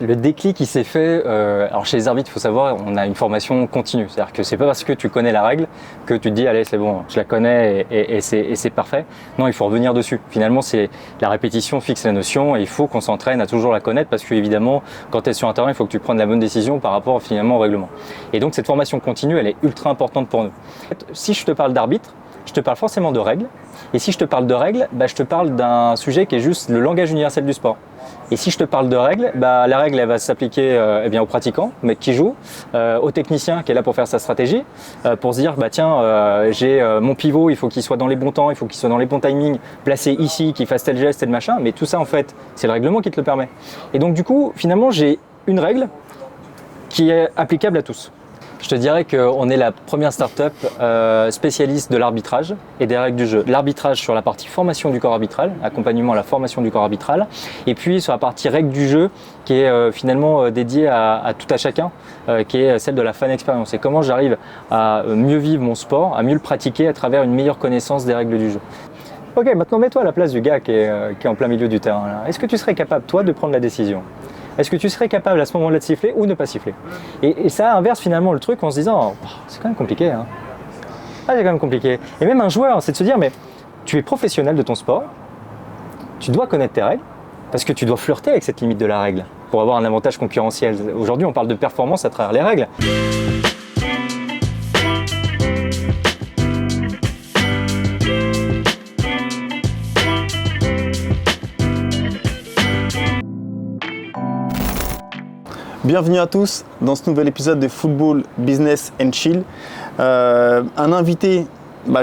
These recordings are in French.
Le déclic qui s'est fait, alors chez les arbitres, il faut savoir, on a une formation continue. C'est-à-dire que c'est pas parce que tu connais la règle que tu te dis allez c'est bon, je la connais et c'est parfait. Non, il faut revenir dessus. Finalement, c'est la répétition fixe la notion et il faut qu'on s'entraîne à toujours la connaître parce que évidemment, quand tu es sur un terrain, il faut que tu prennes la bonne décision par rapport finalement au règlement. Et donc cette formation continue, elle est ultra importante pour nous. Si je te parle d'arbitre, je te parle forcément de règles. Et si je te parle de règles, je te parle d'un sujet qui est juste le langage universel du sport. Et si je te parle de règles, la règle elle va s'appliquer aux pratiquants, au mec qui joue, au technicien qui est là pour faire sa stratégie, pour se dire j'ai mon pivot, il faut qu'il soit dans les bons temps, il faut qu'il soit dans les bons timings, placé ici, qu'il fasse tel geste, tel machin. Mais tout ça en fait, c'est le règlement qui te le permet. Et donc du coup, finalement, j'ai une règle qui est applicable à tous. Je te dirais qu'on est la première start-up spécialiste de l'arbitrage et des règles du jeu. L'arbitrage sur la partie formation du corps arbitral, accompagnement à la formation du corps arbitral, et puis sur la partie règles du jeu qui est finalement dédiée à tout à chacun, qui est celle de la fan expérience. Et comment j'arrive à mieux vivre mon sport, à mieux le pratiquer à travers une meilleure connaissance des règles du jeu. Ok, maintenant mets-toi à la place du gars qui est en plein milieu du terrain. Là. Est-ce que tu serais capable, toi, de prendre la décision ? Est-ce que tu serais capable à ce moment-là de siffler ou ne pas siffler ? Et ça inverse finalement le truc en se disant c'est quand même compliqué. Hein. C'est quand même compliqué. Et même un joueur, c'est de se dire mais tu es professionnel de ton sport, tu dois connaître tes règles parce que tu dois flirter avec cette limite de la règle pour avoir un avantage concurrentiel. Aujourd'hui, on parle de performance à travers les règles. Bienvenue à tous dans ce nouvel épisode de Football Business and Chill. Un invité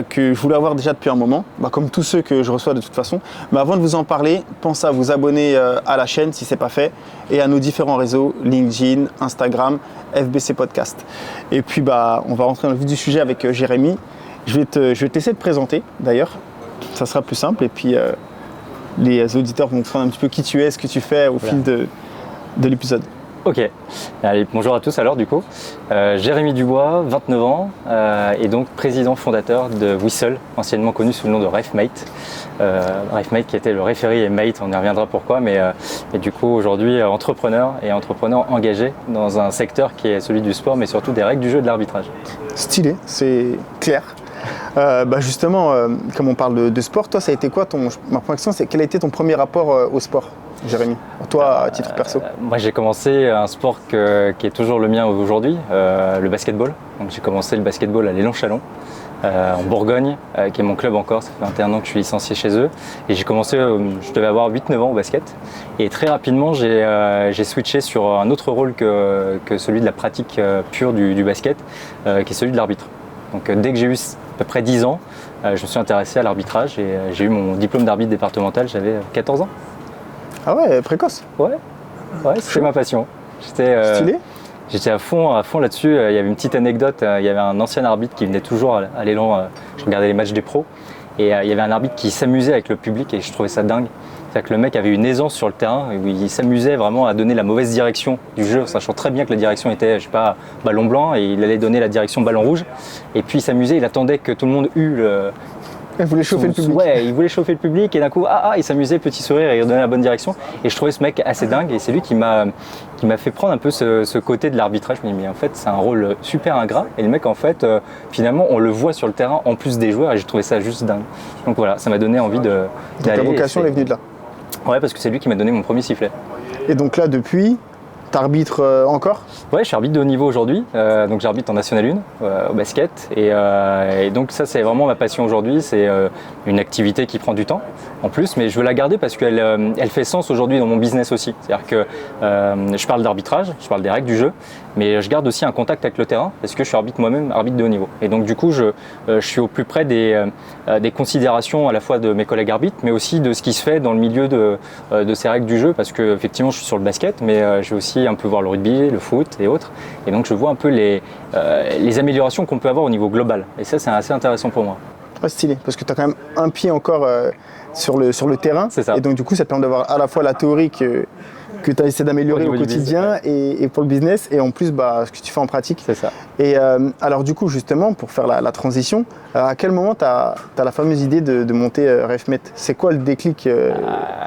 que je voulais avoir déjà depuis un moment, comme tous ceux que je reçois de toute façon. Mais avant de vous en parler, pensez à vous abonner à la chaîne si ce n'est pas fait et à nos différents réseaux, LinkedIn, Instagram, FBC Podcast. Et puis on va rentrer dans le vif du sujet avec Jérémy. Je vais te laisser te présenter d'ailleurs, ça sera plus simple. Et puis les auditeurs vont te rendre un petit peu qui tu es, ce que tu fais au fil de l'épisode. Ok, allez, bonjour à tous alors du coup. Jérémy Dubois, 29 ans et donc président fondateur de Whistle, anciennement connu sous le nom de RefMate. RefMate qui était le référé et mate, on y reviendra pourquoi, mais du coup aujourd'hui entrepreneur engagé dans un secteur qui est celui du sport mais surtout des règles du jeu et de l'arbitrage. Stylé, c'est clair. Justement, comme on parle de sport, toi ça a été quoi ma première question c'est quel a été ton premier rapport au sport, Jérémy, toi à titre perso? Moi j'ai commencé un sport qui est toujours le mien aujourd'hui, le basketball. Donc j'ai commencé le basketball à l'Élan-Chalon en Bourgogne, qui est mon club encore, ça fait 21 ans que je suis licencié chez eux. Et j'ai commencé, je devais avoir 8-9 ans au basket. Et très rapidement j'ai switché sur un autre rôle que celui de la pratique pure du basket, qui est celui de l'arbitre. Donc dès que j'ai eu à peu près 10 ans, je me suis intéressé à l'arbitrage et j'ai eu mon diplôme d'arbitre départemental, j'avais 14 ans. Ah ouais, précoce. Ouais, c'était ma passion. Stylé. J'étais à fond là-dessus. Il y avait une petite anecdote, il y avait un ancien arbitre qui venait toujours à l'élan, je regardais les matchs des pros, et il y avait un arbitre qui s'amusait avec le public et je trouvais ça dingue. C'est-à-dire que le mec avait une aisance sur le terrain où il s'amusait vraiment à donner la mauvaise direction du jeu, sachant très bien que la direction était, ballon blanc et il allait donner la direction ballon rouge. Et puis il s'amusait, il attendait que tout le monde eût Il voulait chauffer le public. Ouais, il voulait chauffer le public et d'un coup, il s'amusait, petit sourire et il donnait la bonne direction. Et je trouvais ce mec assez dingue et c'est lui qui m'a fait prendre un peu ce côté de l'arbitrage. Je me dis, mais en fait, c'est un rôle super ingrat. Et le mec, en fait, finalement, on le voit sur le terrain en plus des joueurs et j'ai trouvé ça juste dingue. Donc voilà, ça m'a donné envie d'aller. Donc ta vocation est venue de là. Ouais, parce que c'est lui qui m'a donné mon premier sifflet. Et donc là, depuis, t'arbitres encore ? Ouais, je suis arbitre de haut niveau aujourd'hui, donc j'arbitre en National 1 au basket et donc ça c'est vraiment ma passion aujourd'hui, c'est une activité qui prend du temps en plus, mais je veux la garder parce qu'elle fait sens aujourd'hui dans mon business aussi. C'est-à-dire que je parle d'arbitrage, je parle des règles du jeu, mais je garde aussi un contact avec le terrain parce que je suis arbitre moi-même, arbitre de haut niveau. Et donc du coup, je suis au plus près des considérations à la fois de mes collègues arbitres, mais aussi de ce qui se fait dans le milieu de ces règles du jeu parce que effectivement je suis sur le basket, mais je vais aussi un peu voir le rugby, le foot et autres. Et donc je vois un peu les améliorations qu'on peut avoir au niveau global. Et ça, c'est assez intéressant pour moi. Ouais, stylé, parce que tu as quand même un pied encore sur le terrain. C'est ça. Et donc du coup, ça te permet d'avoir à la fois la théorie que que tu as essayé d'améliorer au quotidien et pour le business, et en plus ce que tu fais en pratique. C'est ça. Et alors du coup, justement, pour faire la transition, à quel moment tu as la fameuse idée de monter RefMate? C'est quoi le déclic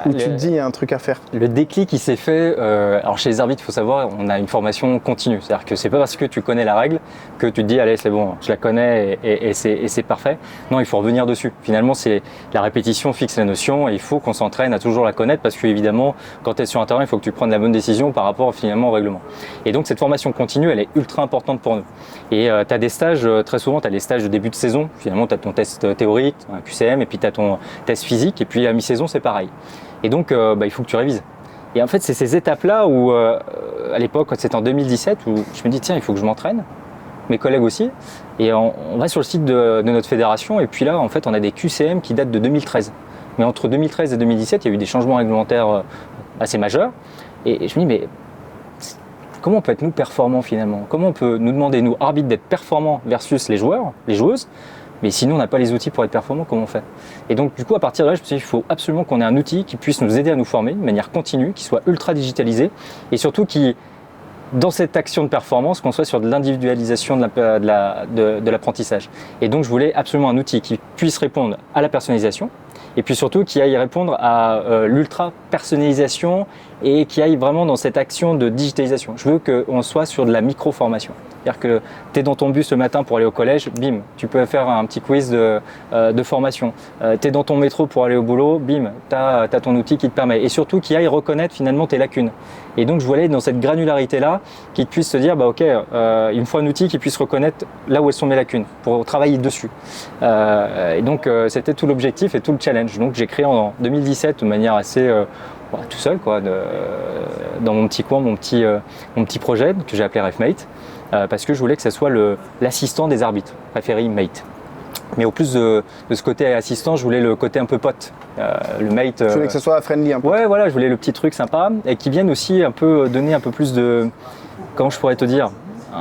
où tu te dis il y a un truc à faire? Le déclic, il s'est fait, alors chez les arbitres, il faut savoir, on a une formation continue. C'est-à-dire que c'est pas parce que tu connais la règle que tu te dis, allez, c'est bon, je la connais et c'est parfait. Non, il faut revenir dessus. Finalement, c'est la répétition fixe la notion et il faut qu'on s'entraîne à toujours la connaître parce qu'évidemment, quand tu es sur un terrain, il faut que tu prennes la bonne décision par rapport finalement au règlement. Et donc, cette formation continue, elle est ultra importante pour nous. Et tu as des stages, très souvent, tu as les stages de début de saison. Finalement, tu as ton test théorique, un QCM, et puis tu as ton test physique. Et puis à mi-saison, c'est pareil. Et donc, il faut que tu révises. Et en fait, c'est ces étapes-là où, à l'époque, c'était en 2017, où je me dis, tiens, il faut que je m'entraîne, mes collègues aussi. Et on va sur le site de notre fédération, et puis là, en fait, on a des QCM qui datent de 2013. Mais entre 2013 et 2017, il y a eu des changements réglementaires assez majeurs. Et je me dis, mais comment on peut être, nous, performants finalement? Comment on peut nous demander, nous, arbitres, d'être performants versus les joueurs, les joueuses? Mais sinon, on n'a pas les outils pour être performant, comment on fait? Et donc, du coup, à partir de là, je me suis dit, il faut absolument qu'on ait un outil qui puisse nous aider à nous former de manière continue, qui soit ultra digitalisé et surtout qui, dans cette action de performance, qu'on soit sur de l'individualisation de l'apprentissage. Et donc, je voulais absolument un outil qui puisse répondre à la personnalisation et puis surtout qui aille répondre à l'ultra personnalisation et qui aille vraiment dans cette action de digitalisation. Je veux qu'on soit sur de la micro-formation. C'est-à-dire que tu es dans ton bus le matin pour aller au collège, bim, tu peux faire un petit quiz de formation. Tu es dans ton métro pour aller au boulot, bim, tu as ton outil qui te permet. Et surtout qui aille reconnaître finalement tes lacunes. Et donc je voulais dans cette granularité-là, qui puisse se dire, ok, il me faut un outil qui puisse reconnaître là où elles sont mes lacunes, pour travailler dessus. Et donc c'était tout l'objectif et tout le challenge. Donc j'ai créé en 2017 de manière assez tout seul, quoi, dans mon petit coin, mon petit projet que j'ai appelé RefMate. Parce que je voulais que ça soit l'assistant des arbitres, Referee Mate. Mais au plus de ce côté assistant, je voulais le côté un peu pote, le mate. Je voulais que ça soit friendly un peu. Ouais, voilà, je voulais le petit truc sympa et qui vienne aussi un peu donner un peu plus de, comment je pourrais te dire,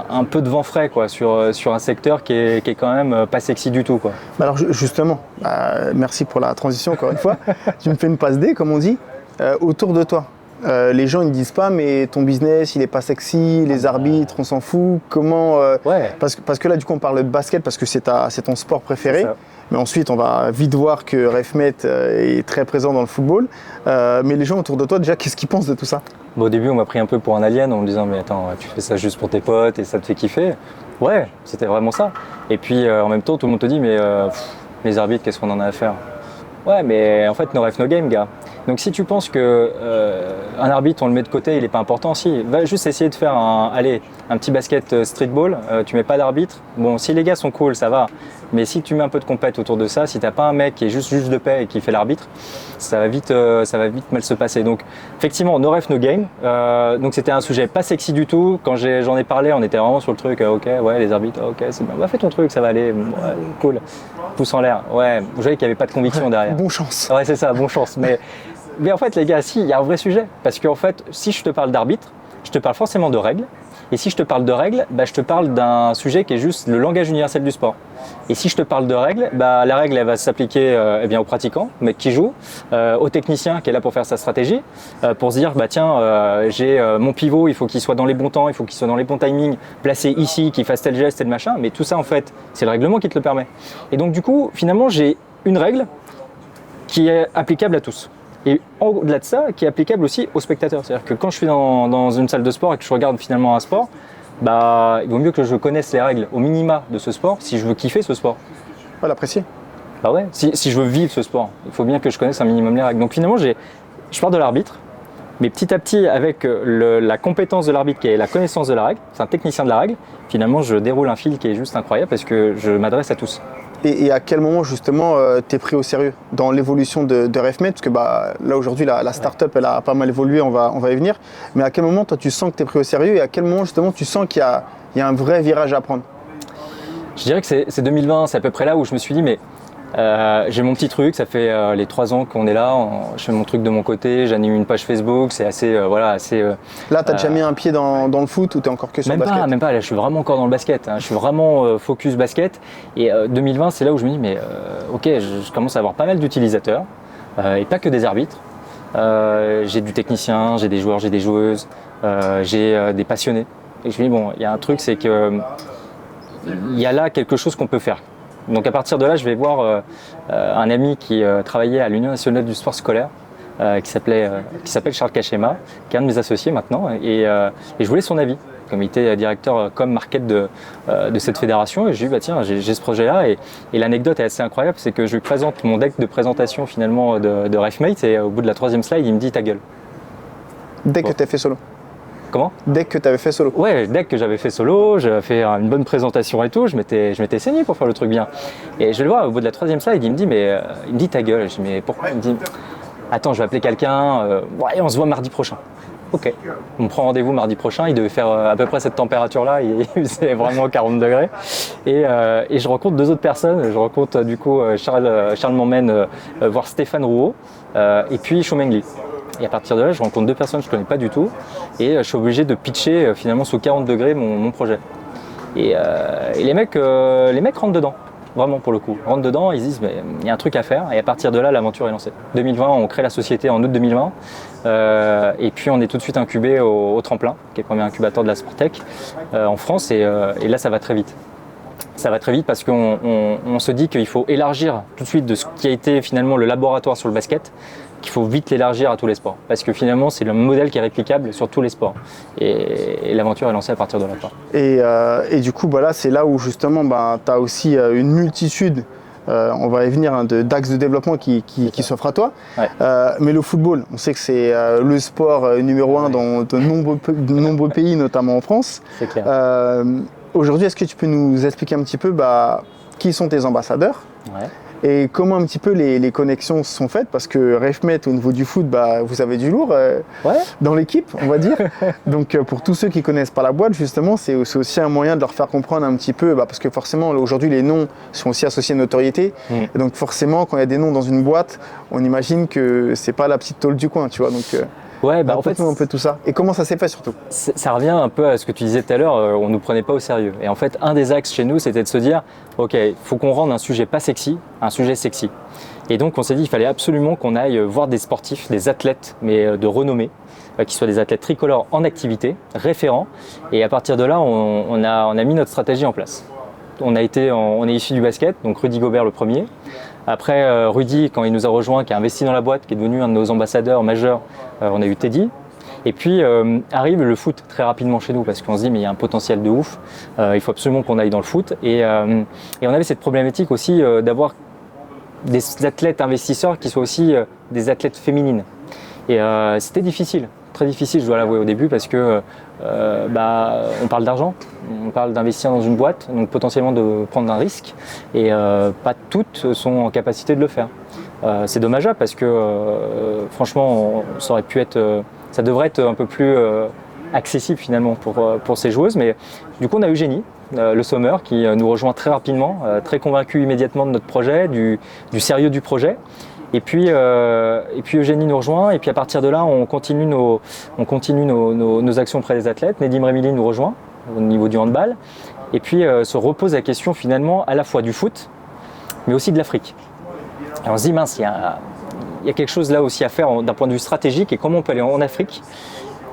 un peu de vent frais quoi, sur un secteur qui est quand même pas sexy du tout, quoi. Alors justement, merci pour la transition encore une fois. Tu me fais une passe D, comme on dit, autour de toi. Les gens ils ne disent pas mais ton business il est pas sexy, les arbitres on s'en fout, comment parce que là du coup on parle de basket parce que c'est ton sport préféré, mais ensuite on va vite voir que RefMate est très présent dans le football, mais les gens autour de toi déjà qu'est-ce qu'ils pensent de tout ça? Bon, au début on m'a pris un peu pour un alien en me disant mais attends tu fais ça juste pour tes potes et ça te fait kiffer. Ouais, c'était vraiment ça. Et puis en même temps tout le monde te dit mais les arbitres qu'est-ce qu'on en a à faire? Ouais, mais en fait, no ref, no game, gars. Donc si tu penses que un arbitre, on le met de côté, il n'est pas important, si, va juste essayer de faire un petit basket streetball, tu mets pas d'arbitre. Bon, si les gars sont cool, ça va. Mais si tu mets un peu de compète autour de ça, si t'as pas un mec qui est juste juge de paix et qui fait l'arbitre, ça va vite mal se passer. Donc effectivement, no ref, no game. Donc c'était un sujet pas sexy du tout. Quand j'en ai parlé, on était vraiment sur le truc, ok, ouais, les arbitres, ok, c'est bien. Bah, fais ton truc, ça va aller, ouais, cool. Pouce en l'air. Ouais, vous voyez qu'il n'y avait pas de conviction derrière. Bonne chance. Ouais, c'est ça, bonne chance. Mais en fait, les gars, si, il y a un vrai sujet. Parce qu'en fait, si je te parle d'arbitre, je te parle forcément de règles. Et si je te parle de règles, bah, je te parle d'un sujet qui est juste le langage universel du sport. Et si je te parle de règles, bah, la règle elle va s'appliquer aux pratiquants, au mec qui joue, au technicien qui est là pour faire sa stratégie, pour se dire bah tiens, j'ai mon pivot, il faut qu'il soit dans les bons temps, il faut qu'il soit dans les bons timings, placé ici, qu'il fasse tel geste, tel machin. Mais tout ça en fait, c'est le règlement qui te le permet. Et donc du coup, finalement, j'ai une règle qui est applicable à tous. Et au-delà de ça, qui est applicable aussi aux spectateurs. C'est-à-dire que quand je suis dans une salle de sport et que je regarde finalement un sport, bah, il vaut mieux que je connaisse les règles au minima de ce sport si je veux kiffer ce sport. Ouais, l'apprécier. Bah ouais, si je veux vivre ce sport, il faut bien que je connaisse un minimum les règles. Donc finalement, je pars de l'arbitre, mais petit à petit, avec la compétence de l'arbitre qui est la connaissance de la règle, c'est un technicien de la règle, finalement, je déroule un fil qui est juste incroyable parce que je m'adresse à tous. Et à quel moment justement tu es pris au sérieux dans l'évolution de RefMate? Parce que bah, là aujourd'hui la start-up elle a pas mal évolué, on va y venir. Mais à quel moment toi tu sens que tu es pris au sérieux et à quel moment justement tu sens qu'il y a un vrai virage à prendre? Je dirais que c'est 2020, c'est à peu près là où je me suis dit mais j'ai mon petit truc, ça fait les 3 ans qu'on est là, je fais mon truc de mon côté, j'anime une page Facebook, c'est assez Là, tu as déjà mis un pied dans le foot ou tu es encore que sur le basket? Même pas, là je suis vraiment encore dans le basket, hein. Je suis vraiment focus basket. Et 2020, c'est là où je me dis, mais ok, je commence à avoir pas mal d'utilisateurs, et pas que des arbitres. j'ai du technicien, j'ai des joueurs, j'ai des joueuses, j'ai des passionnés. Et je me dis, bon, il y a un truc, c'est que il y a là quelque chose qu'on peut faire. Donc à partir de là, je vais voir un ami qui travaillait à l'Union nationale du sport scolaire, qui s'appelle Charles Cachema, qui est un de mes associés maintenant, et je voulais son avis. Comme il était directeur com market de cette fédération, et j'ai dit bah tiens, j'ai ce projet-là, et l'anecdote est assez incroyable, c'est que je lui présente mon deck de présentation finalement de RefMate, et au bout de la 3e slide, il me dit ta gueule. Dès que tu as fait solo. Comment ? Dès que tu avais fait solo. Ouais, dès que j'avais fait solo, j'avais fait une bonne présentation et tout, je m'étais saigné pour faire le truc bien. Et je le vois au bout de la 3e slide, il me dit ta gueule. Je dis mais pourquoi ? Il me dit attends, je vais appeler quelqu'un, ouais, on se voit mardi prochain. Ok, on prend rendez-vous mardi prochain, il devait faire à peu près cette température-là, c'est vraiment 40 degrés. Et je rencontre 2 autres personnes, je rencontre du coup Charles m'emmène voir Stéphane Rouault et puis Chomengli. Et à partir de là, je rencontre 2 personnes que je ne connais pas du tout et je suis obligé de pitcher finalement sous 40 degrés mon projet. Et les mecs rentrent dedans. Vraiment pour le coup. Ils rentrent dedans, ils disent mais il y a un truc à faire et à partir de là l'aventure est lancée. 2020, on crée la société en août 2020 et puis on est tout de suite incubé au Tremplin, qui est le premier incubateur de la Sportec en France et là ça va très vite. Ça va très vite parce qu'on se dit qu'il faut élargir tout de suite de ce qui a été finalement le laboratoire sur le basket, qu'il faut vite l'élargir à tous les sports. Parce que finalement, c'est le modèle qui est réplicable sur tous les sports. Et l'aventure est lancée à partir de là. Et du coup, là, c'est là où justement, tu as aussi une multitude, on va y venir, d'axes de développement qui s'offrent à toi. Ouais. Mais le football, on sait que c'est le sport numéro 1 dans de nombreux pays, notamment en France. C'est clair. Aujourd'hui, est-ce que tu peux nous expliquer un petit peu qui sont tes ambassadeurs ? Ouais. Et comment un petit peu les connexions se sont faites, parce que RefMate au niveau du foot, vous avez du lourd dans l'équipe, on va dire. Donc pour tous ceux qui connaissent pas la boîte, justement, c'est aussi un moyen de leur faire comprendre un petit peu, parce que forcément aujourd'hui les noms sont aussi associés à notoriété. Et donc forcément quand il y a des noms dans une boîte, on imagine que c'est pas la petite tôle du coin, tu vois. Donc en fait, un peu tout ça. Et comment ça s'est fait surtout ? Ça revient un peu à ce que tu disais tout à l'heure, on ne nous prenait pas au sérieux. Et en fait, un des axes chez nous, c'était de se dire, ok, il faut qu'on rende un sujet pas sexy, un sujet sexy. Et donc on s'est dit qu'il fallait absolument qu'on aille voir des sportifs, des athlètes, mais de renommée, qui soient des athlètes tricolores en activité, référents. Et à partir de là, on a mis notre stratégie en place. On est issu du basket, donc Rudy Gobert le premier. Après, Rudy, quand il nous a rejoint, qui a investi dans la boîte, qui est devenu un de nos ambassadeurs majeurs, on a eu Teddy. Et puis arrive le foot très rapidement chez nous parce qu'on se dit mais il y a un potentiel de ouf, il faut absolument qu'on aille dans le foot. Et on avait cette problématique aussi d'avoir des athlètes investisseurs qui soient aussi des athlètes féminines. Et c'était difficile, très difficile je dois l'avouer au début parce que on parle d'argent, on parle d'investir dans une boîte, donc potentiellement de prendre un risque et pas toutes sont en capacité de le faire. C'est dommageable parce que franchement ça devrait être un peu plus accessible finalement pour ces joueuses, mais du coup on a Eugénie, le Sommer, qui nous rejoint très rapidement, très convaincu immédiatement de notre projet, du sérieux du projet. Et puis Eugénie nous rejoint, et puis à partir de là, on continue nos actions auprès des athlètes. Nedim Remili nous rejoint au niveau du handball, et puis se repose la question finalement à la fois du foot, mais aussi de l'Afrique. Et on se dit mince, il y a quelque chose là aussi à faire d'un point de vue stratégique, et comment on peut aller en Afrique ?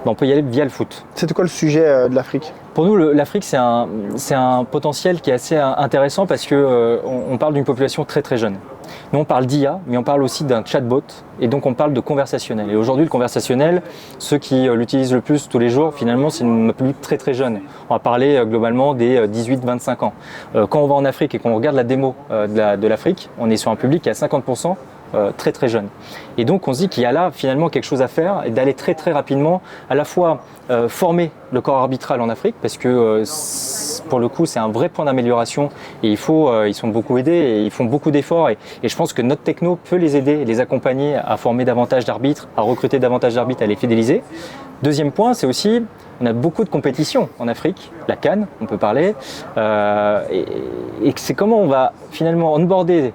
On peut y aller via le foot. C'était quoi le sujet de l'Afrique ? Pour nous, l'Afrique, c'est un potentiel qui est assez intéressant parce qu'on parle d'une population très très jeune. Nous, on parle d'IA, mais on parle aussi d'un chatbot, et donc on parle de conversationnel. Et aujourd'hui, le conversationnel, ceux qui l'utilisent le plus tous les jours, finalement, c'est une public très très jeune. On va parler globalement des 18-25 ans. Quand on va en Afrique et qu'on regarde la démo de l'Afrique, on est sur un public qui est à 50%. Très très jeune. Et donc on se dit qu'il y a là finalement quelque chose à faire et d'aller très très rapidement à la fois former le corps arbitral en Afrique parce que pour le coup c'est un vrai point d'amélioration et ils sont beaucoup aidés et ils font beaucoup d'efforts et je pense que notre techno peut les aider et les accompagner à former davantage d'arbitres, à recruter davantage d'arbitres, à les fidéliser. Deuxième point, c'est aussi on a beaucoup de compétitions en Afrique, la CAN on peut parler et c'est comment on va finalement onboarder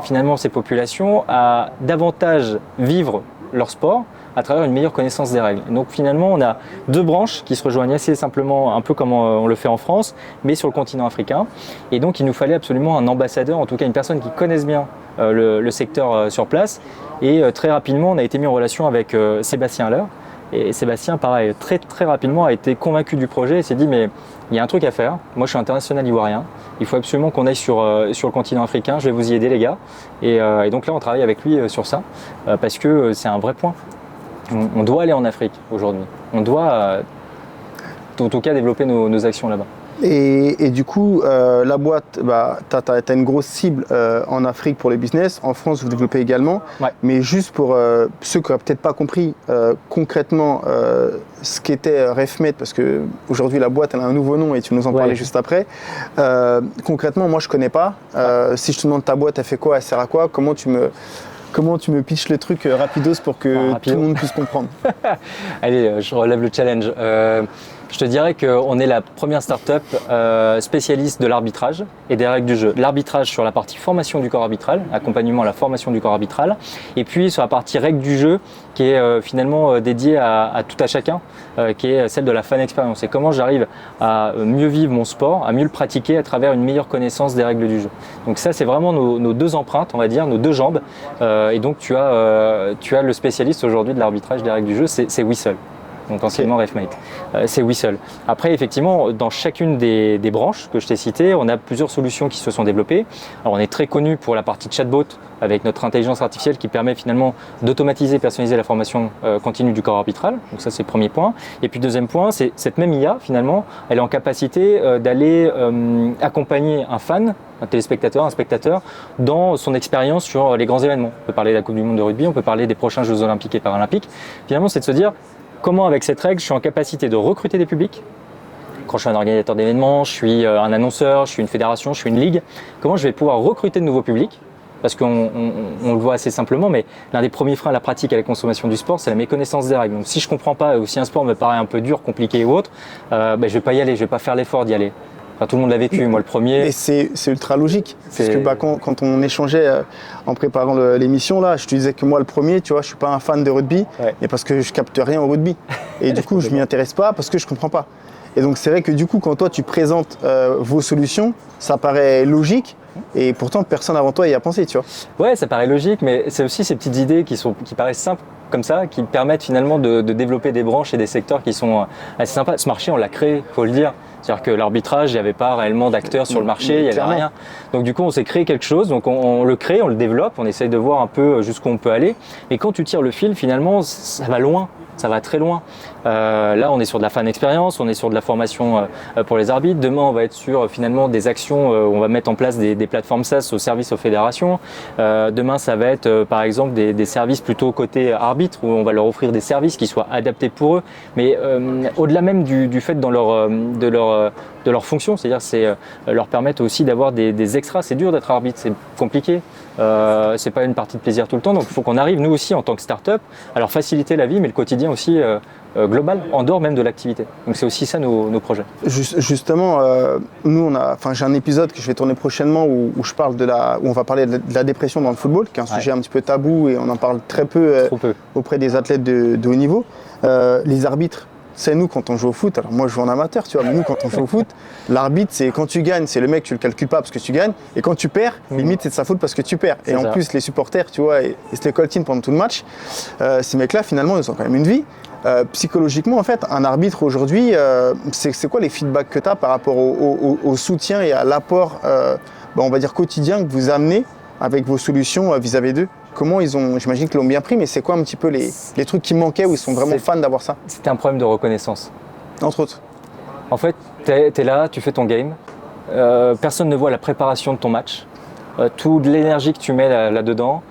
finalement ces populations à davantage vivre leur sport à travers une meilleure connaissance des règles. Et donc finalement, on a deux branches qui se rejoignent assez simplement, un peu comme on le fait en France, mais sur le continent africain. Et donc il nous fallait absolument un ambassadeur, en tout cas une personne qui connaisse bien le secteur sur place. Et très rapidement, on a été mis en relation avec Sébastien Haller. Et Sébastien, pareil, très rapidement a été convaincu du projet et s'est dit mais il y a un truc à faire. Moi, je suis international ivoirien. Il faut absolument qu'on aille sur le continent africain. Je vais vous y aider, les gars. Et donc là, on travaille avec lui sur ça parce que c'est un vrai point. On doit aller en Afrique aujourd'hui. On doit, en tout cas, développer nos actions là-bas. Et du coup, la boîte, tu as une grosse cible en Afrique pour les business. En France, vous développez également. Ouais. Mais juste pour ceux qui n'auraient peut-être pas compris concrètement ce qu'était RefMate, parce qu'aujourd'hui, la boîte elle a un nouveau nom et tu nous en parlais juste après. Concrètement, moi, je ne connais pas. Si je te demande ta boîte, elle fait quoi? Elle sert à quoi? Comment tu me pitches le truc rapidos pour que tout le monde puisse comprendre? Allez, je relève le challenge. Je te dirais qu'on est la première start-up spécialiste de l'arbitrage et des règles du jeu. L'arbitrage sur la partie formation du corps arbitral, accompagnement à la formation du corps arbitral, et puis sur la partie règles du jeu qui est finalement dédiée à tout à chacun, qui est celle de la fan expérience. Et comment j'arrive à mieux vivre mon sport, à mieux le pratiquer à travers une meilleure connaissance des règles du jeu. Donc ça, c'est vraiment nos deux empreintes, on va dire, nos deux jambes. Et donc tu as le spécialiste aujourd'hui de l'arbitrage des règles du jeu, c'est Whistle. Donc anciennement RefMate. C'est Whistle. Après, effectivement, dans chacune des branches que je t'ai citées, on a plusieurs solutions qui se sont développées. Alors, on est très connu pour la partie chatbot avec notre intelligence artificielle qui permet finalement d'automatiser, personnaliser la formation continue du corps arbitral. Donc ça, c'est le premier point. Et puis, deuxième point, c'est cette même IA, finalement, elle est en capacité d'aller accompagner un fan, un téléspectateur, un spectateur, dans son expérience sur les grands événements. On peut parler de la Coupe du Monde de rugby, on peut parler des prochains Jeux Olympiques et Paralympiques. Finalement, c'est de se dire comment, avec cette règle, je suis en capacité de recruter des publics. Quand je suis un organisateur d'événements, je suis un annonceur, je suis une fédération, je suis une ligue. Comment je vais pouvoir recruter de nouveaux publics? Parce qu'on le voit assez simplement, mais l'un des premiers freins à la pratique et à la consommation du sport, c'est la méconnaissance des règles. Donc si je ne comprends pas, ou si un sport me paraît un peu dur, compliqué ou autre, je ne vais pas y aller, je ne vais pas faire l'effort d'y aller. Enfin, tout le monde l'a vécu, moi le premier. Et c'est ultra logique. Parce que quand on échangeait en préparant l'émission, là, je te disais que moi le premier, tu vois, je ne suis pas un fan de rugby, mais parce que je ne capte rien au rugby. Et du coup, je ne m'y intéresse pas parce que je ne comprends pas. Et donc c'est vrai que du coup, quand toi tu présentes vos solutions, ça paraît logique. Et pourtant, personne avant toi y a pensé, tu vois. Ouais, ça paraît logique, mais c'est aussi ces petites idées qui paraissent simples comme ça, qui permettent finalement de développer des branches et des secteurs qui sont assez sympas. Ce marché, on l'a créé, il faut le dire. C'est-à-dire que l'arbitrage, il n'y avait pas réellement d'acteurs sur le marché, il n'y avait rien. Donc du coup, on s'est créé quelque chose, donc on le crée, on le développe, on essaye de voir un peu jusqu'où on peut aller. Et quand tu tires le fil, finalement, ça va loin. Ça va très loin. Là, on est sur de la fan expérience, on est sur de la formation pour les arbitres. Demain, on va être sur finalement des actions où on va mettre en place des plateformes SaaS au service aux fédérations. Demain, ça va être par exemple des services plutôt côté arbitre où on va leur offrir des services qui soient adaptés pour eux. Mais au-delà même du fait de leur fonction, c'est-à-dire c'est leur permettre aussi d'avoir des extras. C'est dur d'être arbitre, c'est compliqué. C'est pas une partie de plaisir tout le temps, donc il faut qu'on arrive nous aussi en tant que start-up à leur faciliter la vie, mais le quotidien aussi global, en dehors même de l'activité. Donc c'est aussi ça nos projets. Justement, nous j'ai un épisode que je vais tourner prochainement où je parle où on va parler de la dépression dans le football, qui est un sujet un petit peu tabou et on en parle très peu, auprès des athlètes de haut niveau. Les arbitres. C'est nous quand on joue au foot, alors moi je joue en amateur, tu vois, mais nous quand on joue au foot, l'arbitre c'est quand tu gagnes, c'est le mec, tu le calcules pas parce que tu gagnes, et quand tu perds, limite c'est de sa faute parce que tu perds. Et en plus les supporters, tu vois, ils se les coltinent pendant tout le match. Ces mecs-là finalement ils ont quand même une vie. Psychologiquement en fait, un arbitre aujourd'hui, c'est quoi les feedbacks que tu as par rapport au soutien et à l'apport, on va dire quotidien que vous amenez avec vos solutions vis-à-vis d'eux? Comment j'imagine qu'ils l'ont bien pris, mais c'est quoi un petit peu les trucs qui manquaient où ils sont vraiment fans d'avoir ça? C'était un problème de reconnaissance. Entre autres. En fait, t'es là, tu fais ton game, personne ne voit la préparation de ton match, toute l'énergie que tu mets là-dedans,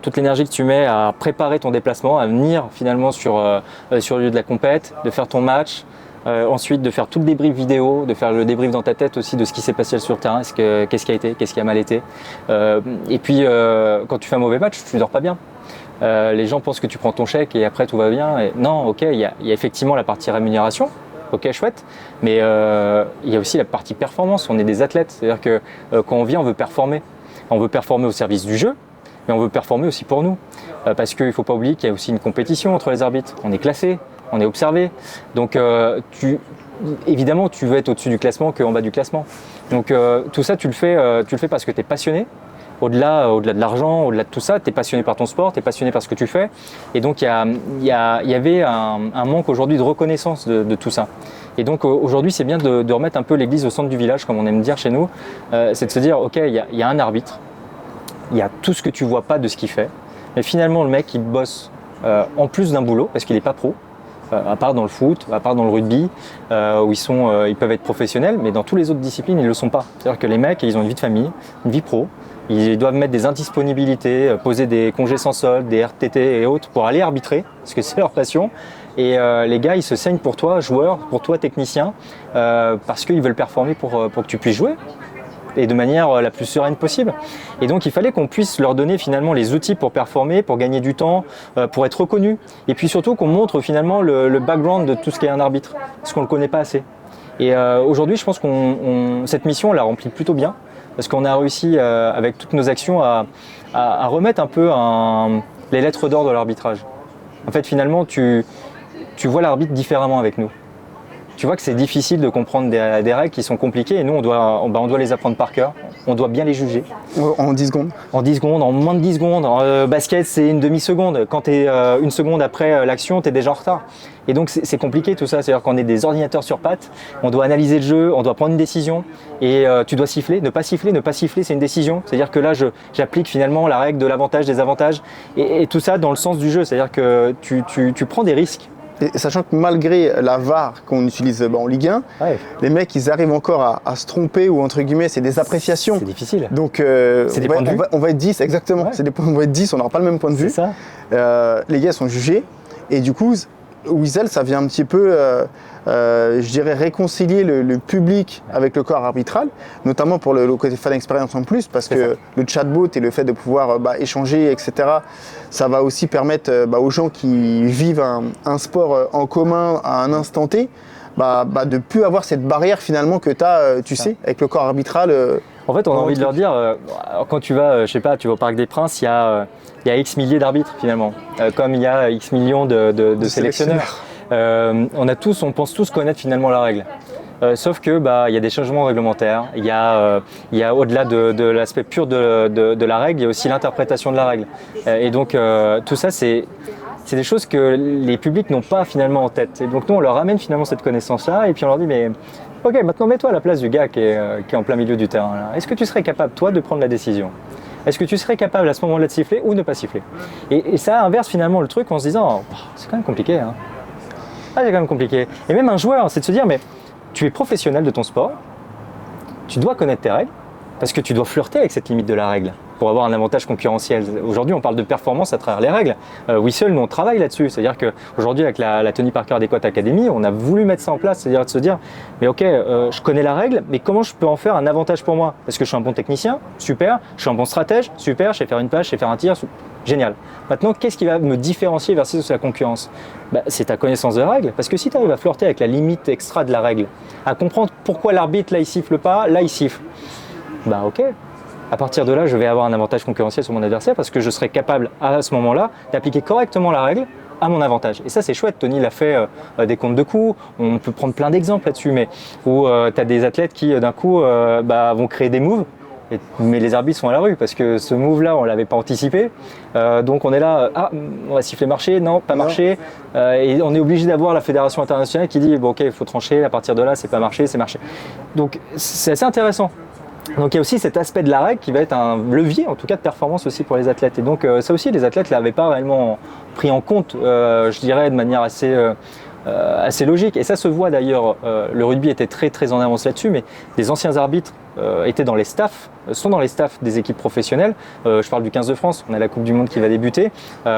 toute l'énergie que tu mets à préparer ton déplacement, à venir finalement sur le lieu de la compète, de faire ton match. Ensuite, de faire tout le débrief vidéo, de faire le débrief dans ta tête aussi de ce qui s'est passé sur le terrain, qu'est-ce qui a été, qu'est-ce qui a mal été. Et puis, quand tu fais un mauvais match, tu ne dors pas bien. Les gens pensent que tu prends ton chèque et après tout va bien. Et non, ok, il y a effectivement la partie rémunération, ok, chouette, mais il y a aussi la partie performance. On est des athlètes, c'est-à-dire que quand on vient, on veut performer. On veut performer au service du jeu, mais on veut performer aussi pour nous. parce qu'il ne faut pas oublier qu'il y a aussi une compétition entre les arbitres. On est classé, on est observé. Donc évidemment, tu veux être au-dessus du classement qu'en bas du classement. Donc tout ça, tu le fais parce que tu es passionné. Au-delà de l'argent, au-delà de tout ça, tu es passionné par ton sport, tu es passionné par ce que tu fais. Et donc, il y avait un manque aujourd'hui de reconnaissance de tout ça. Et donc, aujourd'hui, c'est bien de remettre un peu l'église au centre du village, comme on aime dire chez nous. C'est de se dire, OK, il y a un arbitre, il y a tout ce que tu vois pas de ce qu'il fait. Mais finalement, le mec, il bosse en plus d'un boulot, parce qu'il n'est pas pro, à part dans le foot, à part dans le rugby, où ils peuvent être professionnels, mais dans toutes les autres disciplines, ils ne le sont pas. C'est-à-dire que les mecs, ils ont une vie de famille, une vie pro. Ils doivent mettre des indisponibilités, poser des congés sans solde, des RTT et autres pour aller arbitrer, parce que c'est leur passion. Et les gars, ils se saignent pour toi, joueur, pour toi, technicien, parce qu'ils veulent performer pour que tu puisses jouer, et de manière la plus sereine possible. Et donc, il fallait qu'on puisse leur donner finalement les outils pour performer, pour gagner du temps, pour être reconnu. Et puis surtout, qu'on montre finalement le background de tout ce qu'est un arbitre, parce qu'on ne le connaît pas assez. Et aujourd'hui, je pense cette mission, on l'a remplie plutôt bien. Parce qu'on a réussi, avec toutes nos actions, à remettre un peu les lettres d'or de l'arbitrage. En fait, finalement, tu vois l'arbitre différemment avec nous. Tu vois que c'est difficile de comprendre des règles qui sont compliquées et nous, on doit les apprendre par cœur. On doit bien les juger. En 10 secondes. En 10 secondes, en moins de 10 secondes. Basket, c'est une demi-seconde. Quand tu es une seconde après l'action, tu es déjà en retard. Et donc, c'est compliqué tout ça. C'est-à-dire qu'on est des ordinateurs sur pattes. On doit analyser le jeu, on doit prendre une décision. Et tu dois siffler. Ne pas siffler, c'est une décision. C'est-à-dire que là, j'applique finalement la règle de l'avantage, des avantages. Et tout ça dans le sens du jeu. C'est-à-dire que tu prends des risques. Et sachant que malgré la VAR qu'on utilise en Ligue 1, les mecs, ils arrivent encore à se tromper ou entre guillemets, c'est des appréciations. C'est difficile. Donc, on va être 10, exactement. Ouais. On va être 10, on n'aura pas le même point de vue. C'est ça. Les gars sont jugés. Et du coup, Whistle, ça vient un petit peu, je dirais, réconcilier le public avec le corps arbitral, notamment pour le côté fan expérience en plus, parce que le chatbot et le fait de pouvoir échanger, etc., ça va aussi permettre aux gens qui vivent un sport en commun à un instant T, de ne plus avoir cette barrière finalement que tu as, avec le corps arbitral. En fait, on a envie de leur dire, quand tu vas, je sais pas, tu vas au Parc des Princes, il y a X milliers d'arbitres finalement, comme il y a X millions de sélectionneurs. On pense tous connaître finalement la règle. Sauf que il y a des changements réglementaires, il y a au-delà de l'aspect pur de la règle, il y a aussi l'interprétation de la règle. Et donc tout ça, c'est des choses que les publics n'ont pas finalement en tête. Et donc nous, on leur ramène finalement cette connaissance-là, et puis on leur dit, mais ok, maintenant mets-toi à la place du gars qui est en plein milieu du terrain. Là. Est-ce que tu serais capable, toi, de prendre la décision ? Est-ce que tu serais capable à ce moment-là de siffler ou ne pas siffler ? Et ça inverse finalement le truc en se disant, c'est quand même compliqué. Hein. Ah, c'est quand même compliqué. Et même un joueur, c'est de se dire, mais tu es professionnel de ton sport, tu dois connaître tes règles, parce que tu dois flirter avec cette limite de la règle pour avoir un avantage concurrentiel. Aujourd'hui, on parle de performance à travers les règles. Whistle, nous, on travaille là-dessus. C'est-à-dire qu'aujourd'hui, avec la Tony Parker Adequate Academy, on a voulu mettre ça en place, c'est-à-dire de se dire, mais ok, je connais la règle, mais comment je peux en faire un avantage pour moi ? Est-ce que je suis un bon technicien ? Super. Je suis un bon stratège ? Super. Je sais faire une passe, je sais faire un tir ? Génial. Maintenant, qu'est-ce qui va me différencier versus la concurrence ? C'est ta connaissance de la règle. Parce que si tu arrives à flirter avec la limite extra de la règle, à comprendre pourquoi l'arbitre, là, il siffle pas, là, il siffle, ok. À partir de là, je vais avoir un avantage concurrentiel sur mon adversaire parce que je serai capable, à ce moment-là, d'appliquer correctement la règle à mon avantage. Et ça, c'est chouette. Tony l'a fait des comptes de coups. On peut prendre plein d'exemples là-dessus, mais où tu as des athlètes qui, d'un coup, vont créer des moves. Mais les arbitres sont à la rue parce que ce move-là, on ne l'avait pas anticipé. Donc on est là, on va siffler marcher, non, pas marcher. Et on est obligé d'avoir la fédération internationale qui dit, ok, il faut trancher, à partir de là, c'est pas marché, c'est marché. Donc c'est assez intéressant. Donc il y a aussi cet aspect de la règle qui va être un levier, en tout cas de performance aussi pour les athlètes. Et donc ça aussi, les athlètes ne l'avaient pas réellement pris en compte, je dirais, de manière assez logique. Et ça se voit d'ailleurs, le rugby était très très en avance là-dessus, mais des anciens arbitres étaient dans les staffs, sont dans les staffs des équipes professionnelles. Je parle du 15 de France, on a la Coupe du Monde qui va débuter. Vous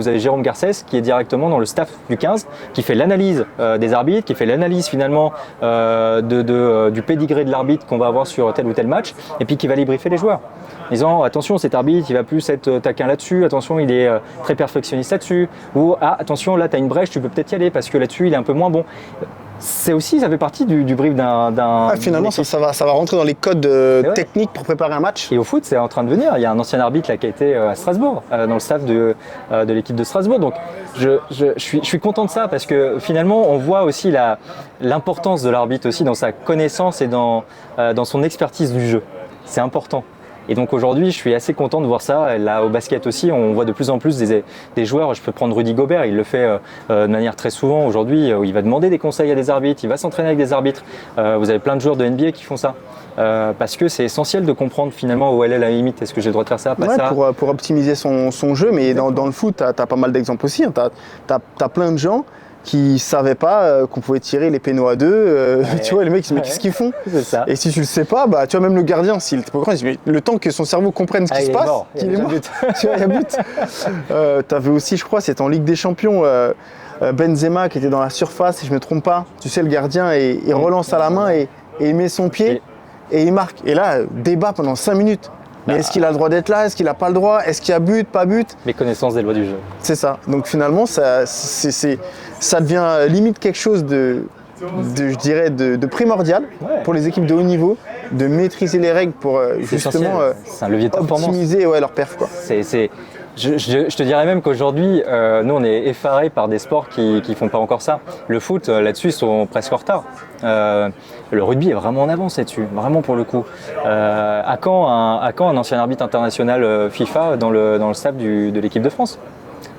avez Jérôme Garcès qui est directement dans le staff du 15, qui fait l'analyse des arbitres, qui fait l'analyse finalement du pédigré de l'arbitre qu'on va avoir sur tel ou tel match, et puis qui va aller briefer les joueurs. En disant attention, cet arbitre il va plus être taquin là-dessus, attention il est très perfectionniste là-dessus, ou attention là tu as une brèche, tu peux peut-être y aller parce que là-dessus il est un peu moins bon. Ça fait partie du brief d'un. Finalement, ça va rentrer dans les codes ouais. techniques pour préparer un match. Et au foot, c'est en train de venir. Il y a un ancien arbitre là, qui a été à Strasbourg, dans le staff de l'équipe de Strasbourg. Donc, je suis content de ça parce que finalement, on voit aussi l'importance de l'arbitre aussi dans sa connaissance et dans son expertise du jeu. C'est important. Et donc aujourd'hui, je suis assez content de voir ça. Là, au basket aussi, on voit de plus en plus des joueurs. Je peux prendre Rudy Gobert, il le fait de manière très souvent aujourd'hui. Il va demander des conseils à des arbitres, il va s'entraîner avec des arbitres. Vous avez plein de joueurs de NBA qui font ça. Parce que c'est essentiel de comprendre finalement où elle est la limite. Est-ce que j'ai le droit de faire ça, pas ça pour optimiser son jeu. Mais dans le foot, tu as pas mal d'exemples aussi. Hein. Tu as plein de gens qui ne savaient pas qu'on pouvait tirer les pénaux à deux. Tu vois, les mecs, ils se disent, mais qu'est-ce qu'ils font? C'est ça. Et si tu le sais pas, tu vois, même le gardien, s'il était pas au courant, il se dit, mais le temps que son cerveau comprenne ce qui se passe, il est mort. Tu vois, il y a but. Tu avais aussi, je crois, c'était en Ligue des Champions, Benzema qui était dans la surface, si je ne me trompe pas. Tu sais, le gardien, il relance à la main et il met son pied et il marque. Et là, débat pendant 5 minutes. Mais est-ce qu'il a le droit d'être là? Est-ce qu'il n'a pas le droit? Est-ce qu'il y a but, pas but? Méconnaissance des lois du jeu. C'est ça. Donc finalement, ça devient limite quelque chose je dirais, de primordial pour les équipes de haut niveau, de maîtriser les règles pour justement c'est un levier de performance. Optimiser leur perf. Quoi. Je te dirais même qu'aujourd'hui, nous on est effarés par des sports qui font pas encore ça. Le foot, là-dessus, ils sont presque en retard. Le rugby est vraiment en avance là-dessus, vraiment pour le coup. À quand un ancien arbitre international FIFA dans le staff de l'équipe de France?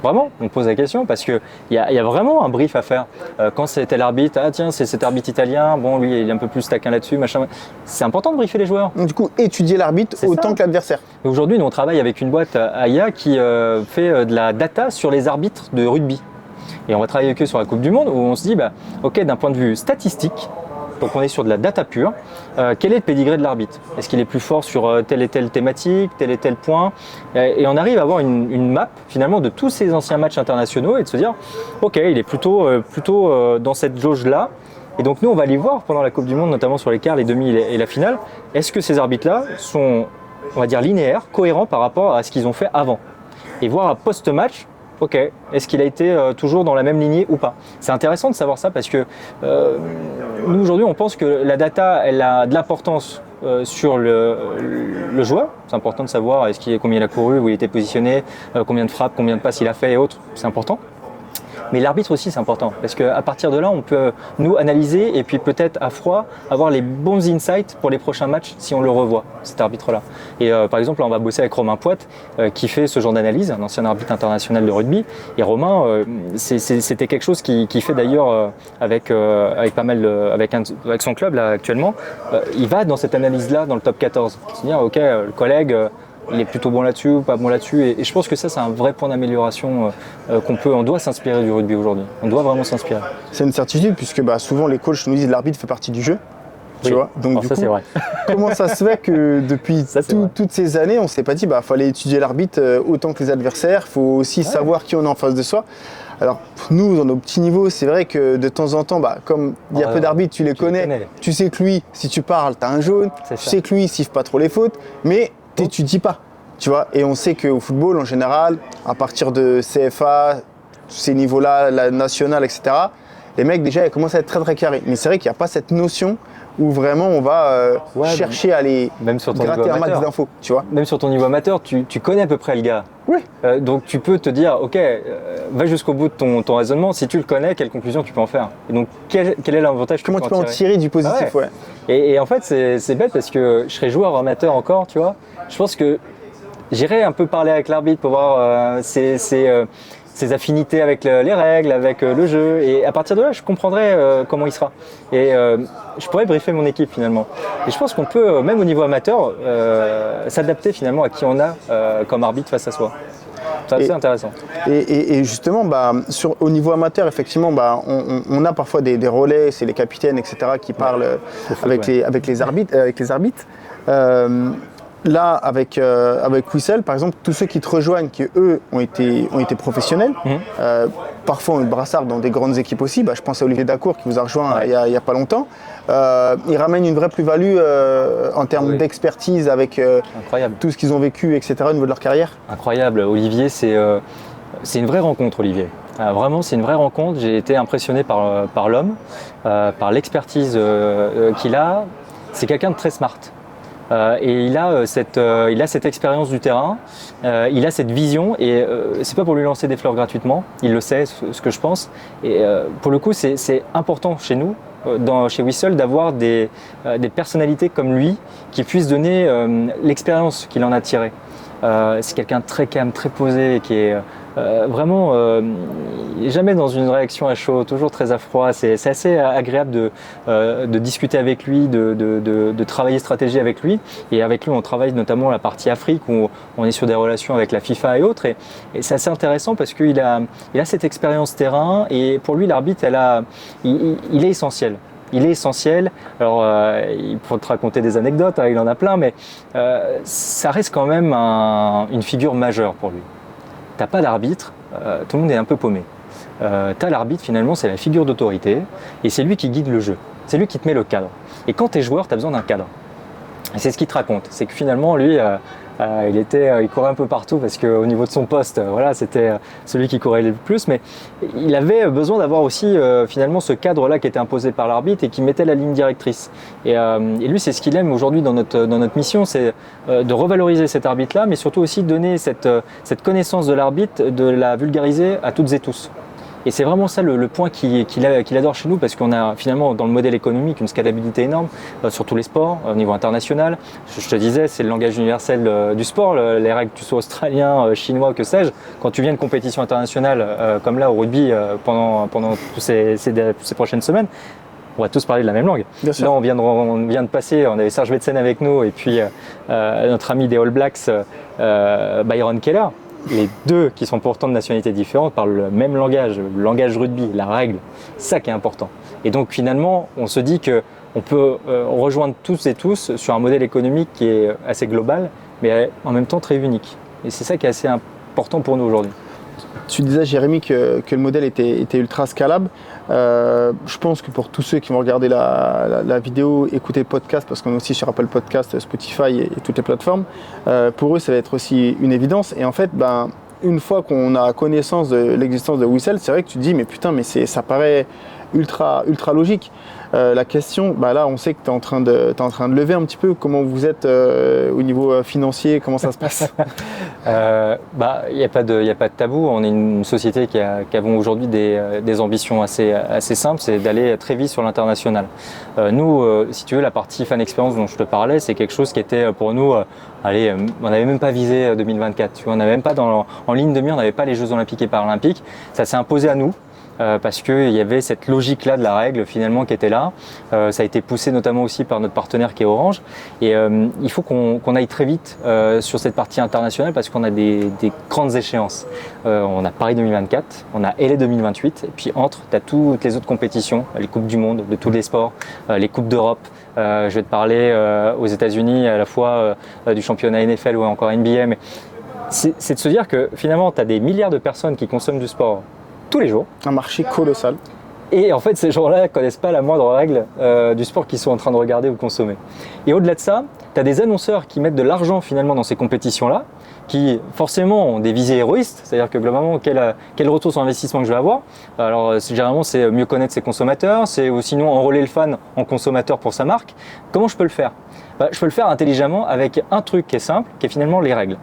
Vraiment, on pose la question parce qu'il y a vraiment un brief à faire. Quand c'était l'arbitre, tiens, c'est cet arbitre italien, bon, lui, il est un peu plus taquin là-dessus, machin. C'est important de briefer les joueurs. Donc, du coup, étudier l'arbitre autant que l'adversaire. Aujourd'hui, nous, on travaille avec une boîte AIA qui fait de la data sur les arbitres de rugby. Et on va travailler avec eux sur la Coupe du Monde où on se dit, OK, d'un point de vue statistique, donc on est sur de la data pure. Quel est le pédigré de l'arbitre? Est-ce qu'il est plus fort sur telle et telle thématique, tel et tel point? Et on arrive à avoir une map finalement de tous ces anciens matchs internationaux et de se dire, OK, il est plutôt dans cette jauge-là. Et donc nous, on va aller voir pendant la Coupe du Monde, notamment sur les quarts, les demi et la finale, est-ce que ces arbitres-là sont, on va dire, linéaires, cohérents par rapport à ce qu'ils ont fait avant? Et voir à post-match, OK, est-ce qu'il a été toujours dans la même lignée ou pas? C'est intéressant de savoir ça parce que nous aujourd'hui on pense que la data elle a de l'importance sur le joueur. C'est important de savoir combien il a couru, où il était positionné, combien de frappes, combien de passes il a fait et autres, c'est important. Mais l'arbitre aussi c'est important parce qu'à partir de là on peut nous analyser et puis peut-être à froid avoir les bons insights pour les prochains matchs si on le revoit, cet arbitre-là. Et par exemple là, on va bosser avec Romain Poite qui fait ce genre d'analyse, un ancien arbitre international de rugby. Et Romain, c'était quelque chose qu'il fait d'ailleurs avec son club là actuellement. Il va dans cette analyse-là dans le top 14. C'est-à-dire OK, le collègue il est plutôt bon là-dessus ou pas bon là-dessus. Et je pense que ça, c'est un vrai point d'amélioration on doit s'inspirer du rugby aujourd'hui. On doit vraiment s'inspirer. C'est une certitude puisque souvent les coachs nous disent que l'arbitre fait partie du jeu. Tu vois. Donc du coup, c'est vrai. Comment ça se fait que depuis toutes ces années, on ne s'est pas dit fallait étudier l'arbitre autant que les adversaires, il faut aussi savoir qui on a en face de soi. Alors nous, dans nos petits niveaux, c'est vrai que de temps en temps, comme il y a peu d'arbitres, tu les connais. Tu sais que lui, si tu parles, tu as un jaune. Tu sais que lui, il siffle pas trop les fautes. Mais t'étudies pas, tu vois. Et on sait qu'au football, en général, à partir de CFA, ces niveaux-là, la nationale, etc., les mecs, déjà, ils commencent à être très, très carrés. Mais c'est vrai qu'il n'y a pas cette notion où vraiment on va chercher à aller gratter un max d'infos, tu vois. Même sur ton niveau amateur, tu connais à peu près le gars. Oui. Donc tu peux te dire, OK, va jusqu'au bout de ton raisonnement. Si tu le connais, quelle conclusion tu peux en faire? Et donc, quel est l'avantage? Comment tu peux en tirer du positif? Et en fait, c'est bête parce que je serais joueur amateur encore, tu vois. Je pense que j'irais un peu parler avec l'arbitre pour voir ses affinités avec les règles, avec le jeu. Et à partir de là, je comprendrais comment il sera. Et je pourrais briefer mon équipe finalement. Et je pense qu'on peut, même au niveau amateur, s'adapter finalement à qui on a comme arbitre face à soi. C'est assez intéressant. Et justement, au niveau amateur, effectivement, on a parfois des relais, c'est les capitaines, etc., qui parlent avec les arbitres. Là, avec Whistle, par exemple, tous ceux qui te rejoignent, qui eux ont été professionnels, parfois ont eu le brassard dans des grandes équipes aussi. Je pense à Olivier Dacour qui vous a rejoint il y a pas longtemps. Ils ramènent une vraie plus-value en termes d'expertise avec tout ce qu'ils ont vécu, etc. au niveau de leur carrière. Incroyable. Olivier, c'est une vraie rencontre, Olivier. Vraiment, c'est une vraie rencontre. J'ai été impressionné par l'homme, par l'expertise qu'il a. C'est quelqu'un de très smart. Et il a cette expérience du terrain, il a cette vision et c'est pas pour lui lancer des fleurs gratuitement, il le sait, ce que je pense. Et pour le coup, c'est important chez nous, chez Whistle, d'avoir des personnalités comme lui qui puissent donner l'expérience qu'il en a tirée. C'est quelqu'un de très calme, très posé, qui est vraiment jamais dans une réaction à chaud, toujours très à froid. C'est assez agréable de discuter avec lui, de travailler stratégie avec lui. Et avec lui, on travaille notamment la partie Afrique où on est sur des relations avec la FIFA et autres. Et c'est assez intéressant parce qu'il a cette expérience terrain et pour lui, l'arbitre, il est essentiel. Il est essentiel. Alors, il pourrait te raconter des anecdotes, il en a plein, mais ça reste quand même une figure majeure pour lui. T'as pas d'arbitre, tout le monde est un peu paumé. T'as l'arbitre, finalement, c'est la figure d'autorité et c'est lui qui guide le jeu. C'est lui qui te met le cadre. Et quand t'es joueur, t'as besoin d'un cadre. Et c'est ce qu'il te raconte. C'est que finalement, lui, il courait un peu partout parce qu'au niveau de son poste, voilà, c'était celui qui courait le plus. Mais il avait besoin d'avoir aussi finalement ce cadre-là qui était imposé par l'arbitre et qui mettait la ligne directrice. Et lui, c'est ce qu'il aime aujourd'hui dans notre mission, c'est de revaloriser cet arbitre-là, mais surtout aussi donner cette connaissance de l'arbitre, de la vulgariser à toutes et tous. Et c'est vraiment ça le point qu'il adore chez nous parce qu'on a finalement dans le modèle économique une scalabilité énorme sur tous les sports au niveau international. Je te disais, c'est le langage universel du sport, les règles, que tu sois australien, chinois, que sais-je. Quand tu viens de compétition internationale comme là au rugby pendant ces prochaines semaines, on va tous parler de la même langue. Là, on vient de passer, on avait Serge Wetzen avec nous et puis notre ami des All Blacks, Byron Keller. Les deux, qui sont pourtant de nationalités différentes, parlent le même langage, le langage rugby, la règle. C'est ça qui est important. Et donc finalement, on se dit qu'on peut rejoindre tous et tous sur un modèle économique qui est assez global, mais en même temps très unique. Et c'est ça qui est assez important pour nous aujourd'hui. Tu disais, Jérémy, que le modèle était ultra scalable. Je pense que pour tous ceux qui vont regarder la vidéo, écouter le podcast, parce qu'on est aussi sur Apple Podcast, Spotify et toutes les plateformes, pour eux, ça va être aussi une évidence. Et en fait, une fois qu'on a connaissance de l'existence de Whistle, c'est vrai que tu te dis, mais putain, mais ça paraît ultra logique. La question, là, on sait que tu es en train de lever un petit peu. Comment vous êtes au niveau financier? Comment ça se passe? Il n'y a pas de tabou. On est une société qui avons aujourd'hui des ambitions assez simples, c'est d'aller très vite sur l'international. Nous, si tu veux, la partie fan expérience dont je te parlais, c'est quelque chose qui était pour nous, on n'avait même pas visé 2024. Tu vois, on n'avait même pas en ligne de mire, on n'avait pas les Jeux Olympiques et Paralympiques. Ça s'est imposé à nous. Parce qu'il y avait cette logique-là de la règle finalement qui était là. Ça a été poussé notamment aussi par notre partenaire qui est Orange. Et il faut qu'on aille très vite sur cette partie internationale parce qu'on a des grandes échéances. On a Paris 2024, on a LA 2028, et puis tu as toutes les autres compétitions, les Coupes du Monde de tous les sports, les Coupes d'Europe. Je vais te parler aux États-Unis à la fois du championnat NFL ou encore NBA. Mais c'est de se dire que finalement, tu as des milliards de personnes qui consomment du sport tous les jours. Un marché colossal. Et en fait, ces gens-là ne connaissent pas la moindre règle du sport qu'ils sont en train de regarder ou de consommer. Et au-delà de ça, tu as des annonceurs qui mettent de l'argent finalement dans ces compétitions-là, qui forcément ont des visées héroïstes, c'est-à-dire que globalement, quel retour sur investissement que je vais avoir. Alors généralement, c'est mieux connaître ses consommateurs, c'est ou sinon enrôler le fan en consommateur pour sa marque. Comment je peux le faire? Je peux le faire intelligemment avec un truc qui est simple, qui est finalement les règles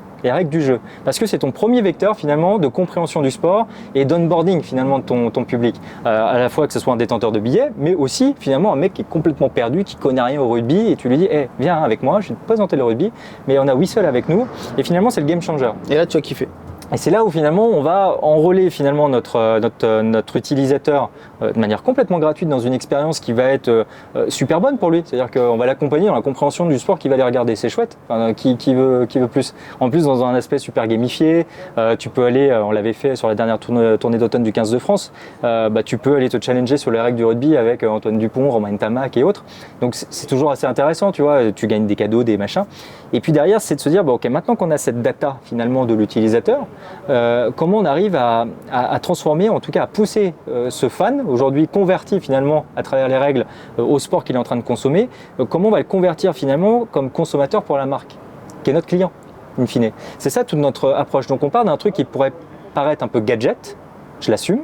du jeu. Parce que c'est ton premier vecteur finalement de compréhension du sport et d'onboarding finalement de ton public. À la fois que ce soit un détenteur de billets, mais aussi finalement un mec qui est complètement perdu, qui connaît rien au rugby et tu lui dis hey, viens avec moi, je vais te présenter le rugby, mais on a Whistle avec nous et finalement c'est le game changer. Et là tu as kiffé. Et c'est là où finalement on va enrôler finalement notre utilisateur de manière complètement gratuite dans une expérience qui va être super bonne pour lui. C'est-à-dire qu'on va l'accompagner dans la compréhension du sport qu'il va aller regarder. C'est chouette. Qui veut plus. En plus dans un aspect super gamifié, tu peux aller, on l'avait fait sur la dernière tournée d'automne du 15 de France, tu peux aller te challenger sur les règles du rugby avec Antoine Dupont, Romain Tamac et autres. Donc c'est toujours assez intéressant, tu vois. Tu gagnes des cadeaux, des machins. Et puis derrière, c'est de se dire, ok, maintenant qu'on a cette data finalement de l'utilisateur, comment on arrive à transformer, en tout cas à pousser ce fan, aujourd'hui converti finalement à travers les règles au sport qu'il est en train de consommer, comment on va le convertir finalement comme consommateur pour la marque, qui est notre client, in fine. C'est ça toute notre approche. Donc on part d'un truc qui pourrait paraître un peu gadget, je l'assume.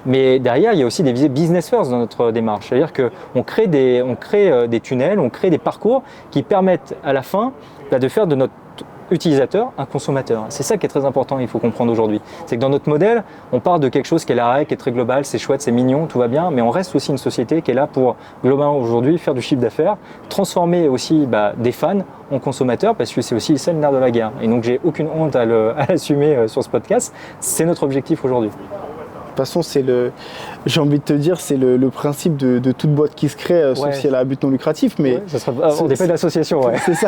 Mais derrière, il y a aussi des visées business first dans notre démarche. C'est-à-dire qu'on crée des tunnels, on crée des parcours qui permettent à la fin de faire de notre utilisateur un consommateur. C'est ça qui est très important, il faut comprendre aujourd'hui. C'est que dans notre modèle, on part de quelque chose qui est la règle, qui est très global, c'est chouette, c'est mignon, tout va bien, mais on reste aussi une société qui est là pour, globalement aujourd'hui, faire du chiffre d'affaires, transformer aussi des fans en consommateurs, parce que c'est aussi ça le nerf de la guerre. Et donc j'ai aucune honte à l'assumer sur ce podcast, c'est notre objectif aujourd'hui. De toute façon, j'ai envie de te dire, c'est le principe de toute boîte qui se crée, sauf si elle a un but non lucratif. Mais on dépend de l'association, ouais. C'est ça.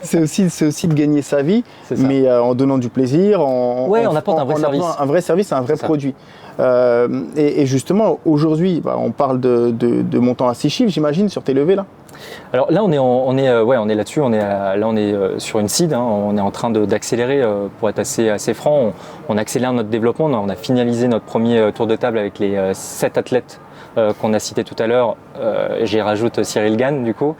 c'est aussi de gagner sa vie, mais en donnant du plaisir, en apporte un vrai service. Un vrai service, un vrai produit. Et justement, aujourd'hui, on parle de montants à 6 chiffres, j'imagine, sur tes levées là. Alors là, on est là-dessus. On est sur une seed. On est en train d'accélérer. Pour être assez franc, on accélère notre développement. On a finalisé notre premier tour de table avec les 7 athlètes qu'on a cités tout à l'heure. J'y rajoute Cyril Gann, du coup,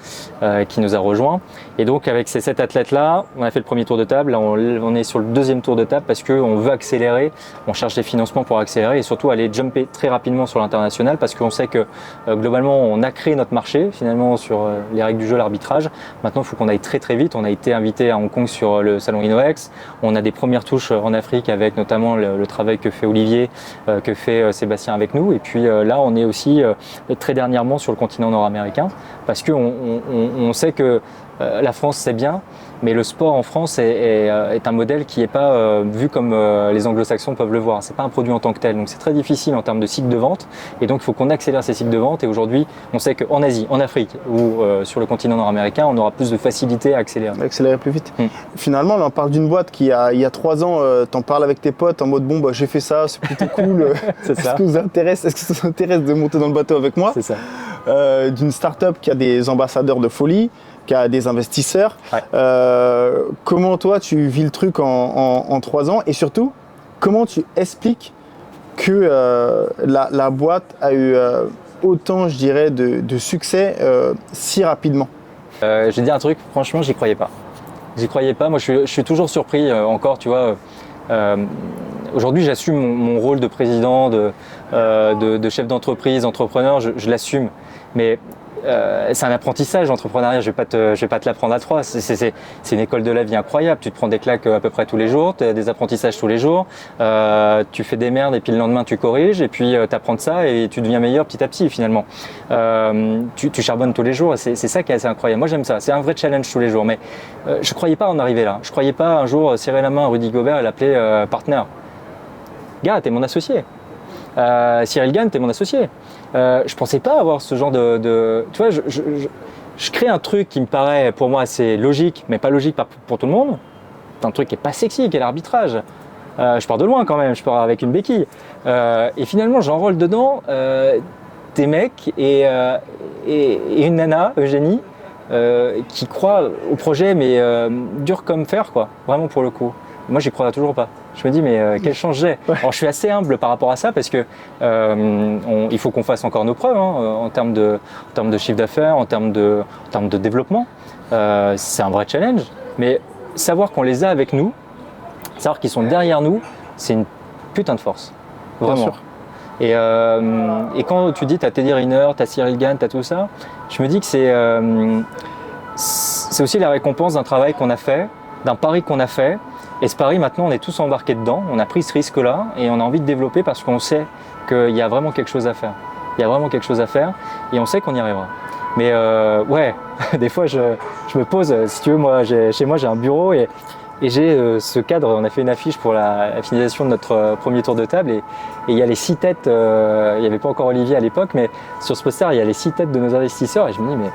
qui nous a rejoints. Et donc, avec ces 7 athlètes-là, on a fait le premier tour de table. Là, on est sur le deuxième tour de table parce qu'on veut accélérer. On cherche des financements pour accélérer et surtout aller jumper très rapidement sur l'international parce qu'on sait que globalement, on a créé notre marché finalement sur les règles du jeu, l'arbitrage. Maintenant, il faut qu'on aille très très vite. On a été invité à Hong Kong sur le salon InnoX. On a des premières touches en Afrique avec notamment le travail que fait Olivier, que fait Sébastien avec nous. Et puis là, on est aussi très dernièrement sur le continent nord-américain parce qu'on sait que la France c'est bien, mais le sport en France est un modèle qui n'est pas vu comme les anglo-saxons peuvent le voir. C'est pas un produit en tant que tel, donc c'est très difficile en termes de cycle de vente et donc il faut qu'on accélère ces cycles de vente et aujourd'hui on sait qu'en Asie, en Afrique ou sur le continent nord-américain on aura plus de facilité à accélérer. Accélérer plus vite. Finalement là on parle d'une boîte qui il y a 3 ans, t'en parles avec tes potes en mode j'ai fait ça, c'est plutôt cool, est-ce que ça vous intéresse de monter dans le bateau avec moi? C'est ça. D'une start-up qui a des ambassadeurs de folie, qui a des investisseurs. Ouais. Comment toi tu vis le truc en 3 ans et surtout comment tu expliques que la boîte a eu autant je dirais de succès si rapidement? Je vais dire un truc, franchement j'y croyais pas. Moi je suis toujours surpris encore, tu vois. Aujourd'hui j'assume mon rôle de président, de chef d'entreprise, d'entrepreneur, je l'assume. Mais c'est un apprentissage, l'entrepreneuriat, je vais pas te l'apprendre à 3. C'est une école de la vie incroyable. Tu te prends des claques à peu près tous les jours, tu as des apprentissages tous les jours, tu fais des merdes et puis le lendemain tu corriges et puis tu apprends de ça et tu deviens meilleur petit à petit finalement. Tu charbonnes tous les jours et c'est ça qui est assez incroyable. Moi j'aime ça, c'est un vrai challenge tous les jours. Mais je croyais pas en arriver là. Je croyais pas un jour serrer la main à Rudy Gobert et l'appeler partner. Gars, t'es mon associé. Cyril Gann, t'es mon associé. Je pensais pas avoir ce genre de tu vois, je crée un truc qui me paraît pour moi assez logique, mais pas logique pour tout le monde. C'est un truc qui est pas sexy, qui est l'arbitrage. Je pars de loin quand même, je pars avec une béquille. Et finalement, j'enrôle dedans des mecs et une nana, Eugénie, qui croit au projet, mais dur comme fer, quoi. Vraiment pour le coup. Moi, j'y crois toujours pas. Je me dis, mais quel change j'ai. Alors, je suis assez humble par rapport à ça parce que il faut qu'on fasse encore nos preuves en termes de chiffre d'affaires, en termes de développement. C'est un vrai challenge. Mais savoir qu'on les a avec nous, savoir qu'ils sont derrière nous, c'est une putain de force. Vraiment. Bien sûr. Et quand tu dis, tu as Teddy Riner, tu as Cyril Gann, tu as tout ça, je me dis que c'est aussi la récompense d'un travail qu'on a fait, d'un pari qu'on a fait. Et ce pari, maintenant, on est tous embarqués dedans. On a pris ce risque-là et on a envie de développer parce qu'on sait qu'il y a vraiment quelque chose à faire. Il y a vraiment quelque chose à faire et on sait qu'on y arrivera. Mais ouais, des fois, je me pose. Si tu veux, chez moi, j'ai un bureau et j'ai ce cadre. On a fait une affiche pour la finalisation de notre premier tour de table et il y a les 6 têtes. Il n'y avait pas encore Olivier à l'époque, mais sur ce poster, il y a les 6 têtes de nos investisseurs et je me dis, mais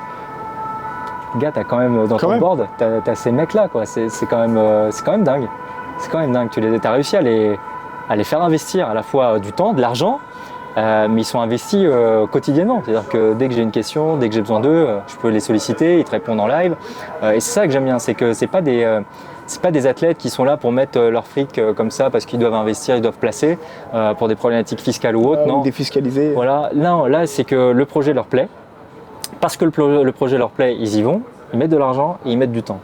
gars, t'as quand même dans ton board, t'as ces mecs-là, quoi. C'est quand même dingue. C'est quand même dingue. T'as réussi à les faire investir à la fois du temps, de l'argent, mais ils sont investis quotidiennement. C'est-à-dire que dès que j'ai une question, dès que j'ai besoin d'eux, je peux les solliciter, ils te répondent en live. Et c'est ça que j'aime bien, c'est que c'est pas des athlètes qui sont là pour mettre leur fric comme ça parce qu'ils doivent investir, ils doivent placer pour des problématiques fiscales ou autres. Non. Défiscaliser. Voilà. Non, là, c'est que le projet leur plaît. Parce que le projet leur plaît, ils y vont, ils mettent de l'argent et ils mettent du temps.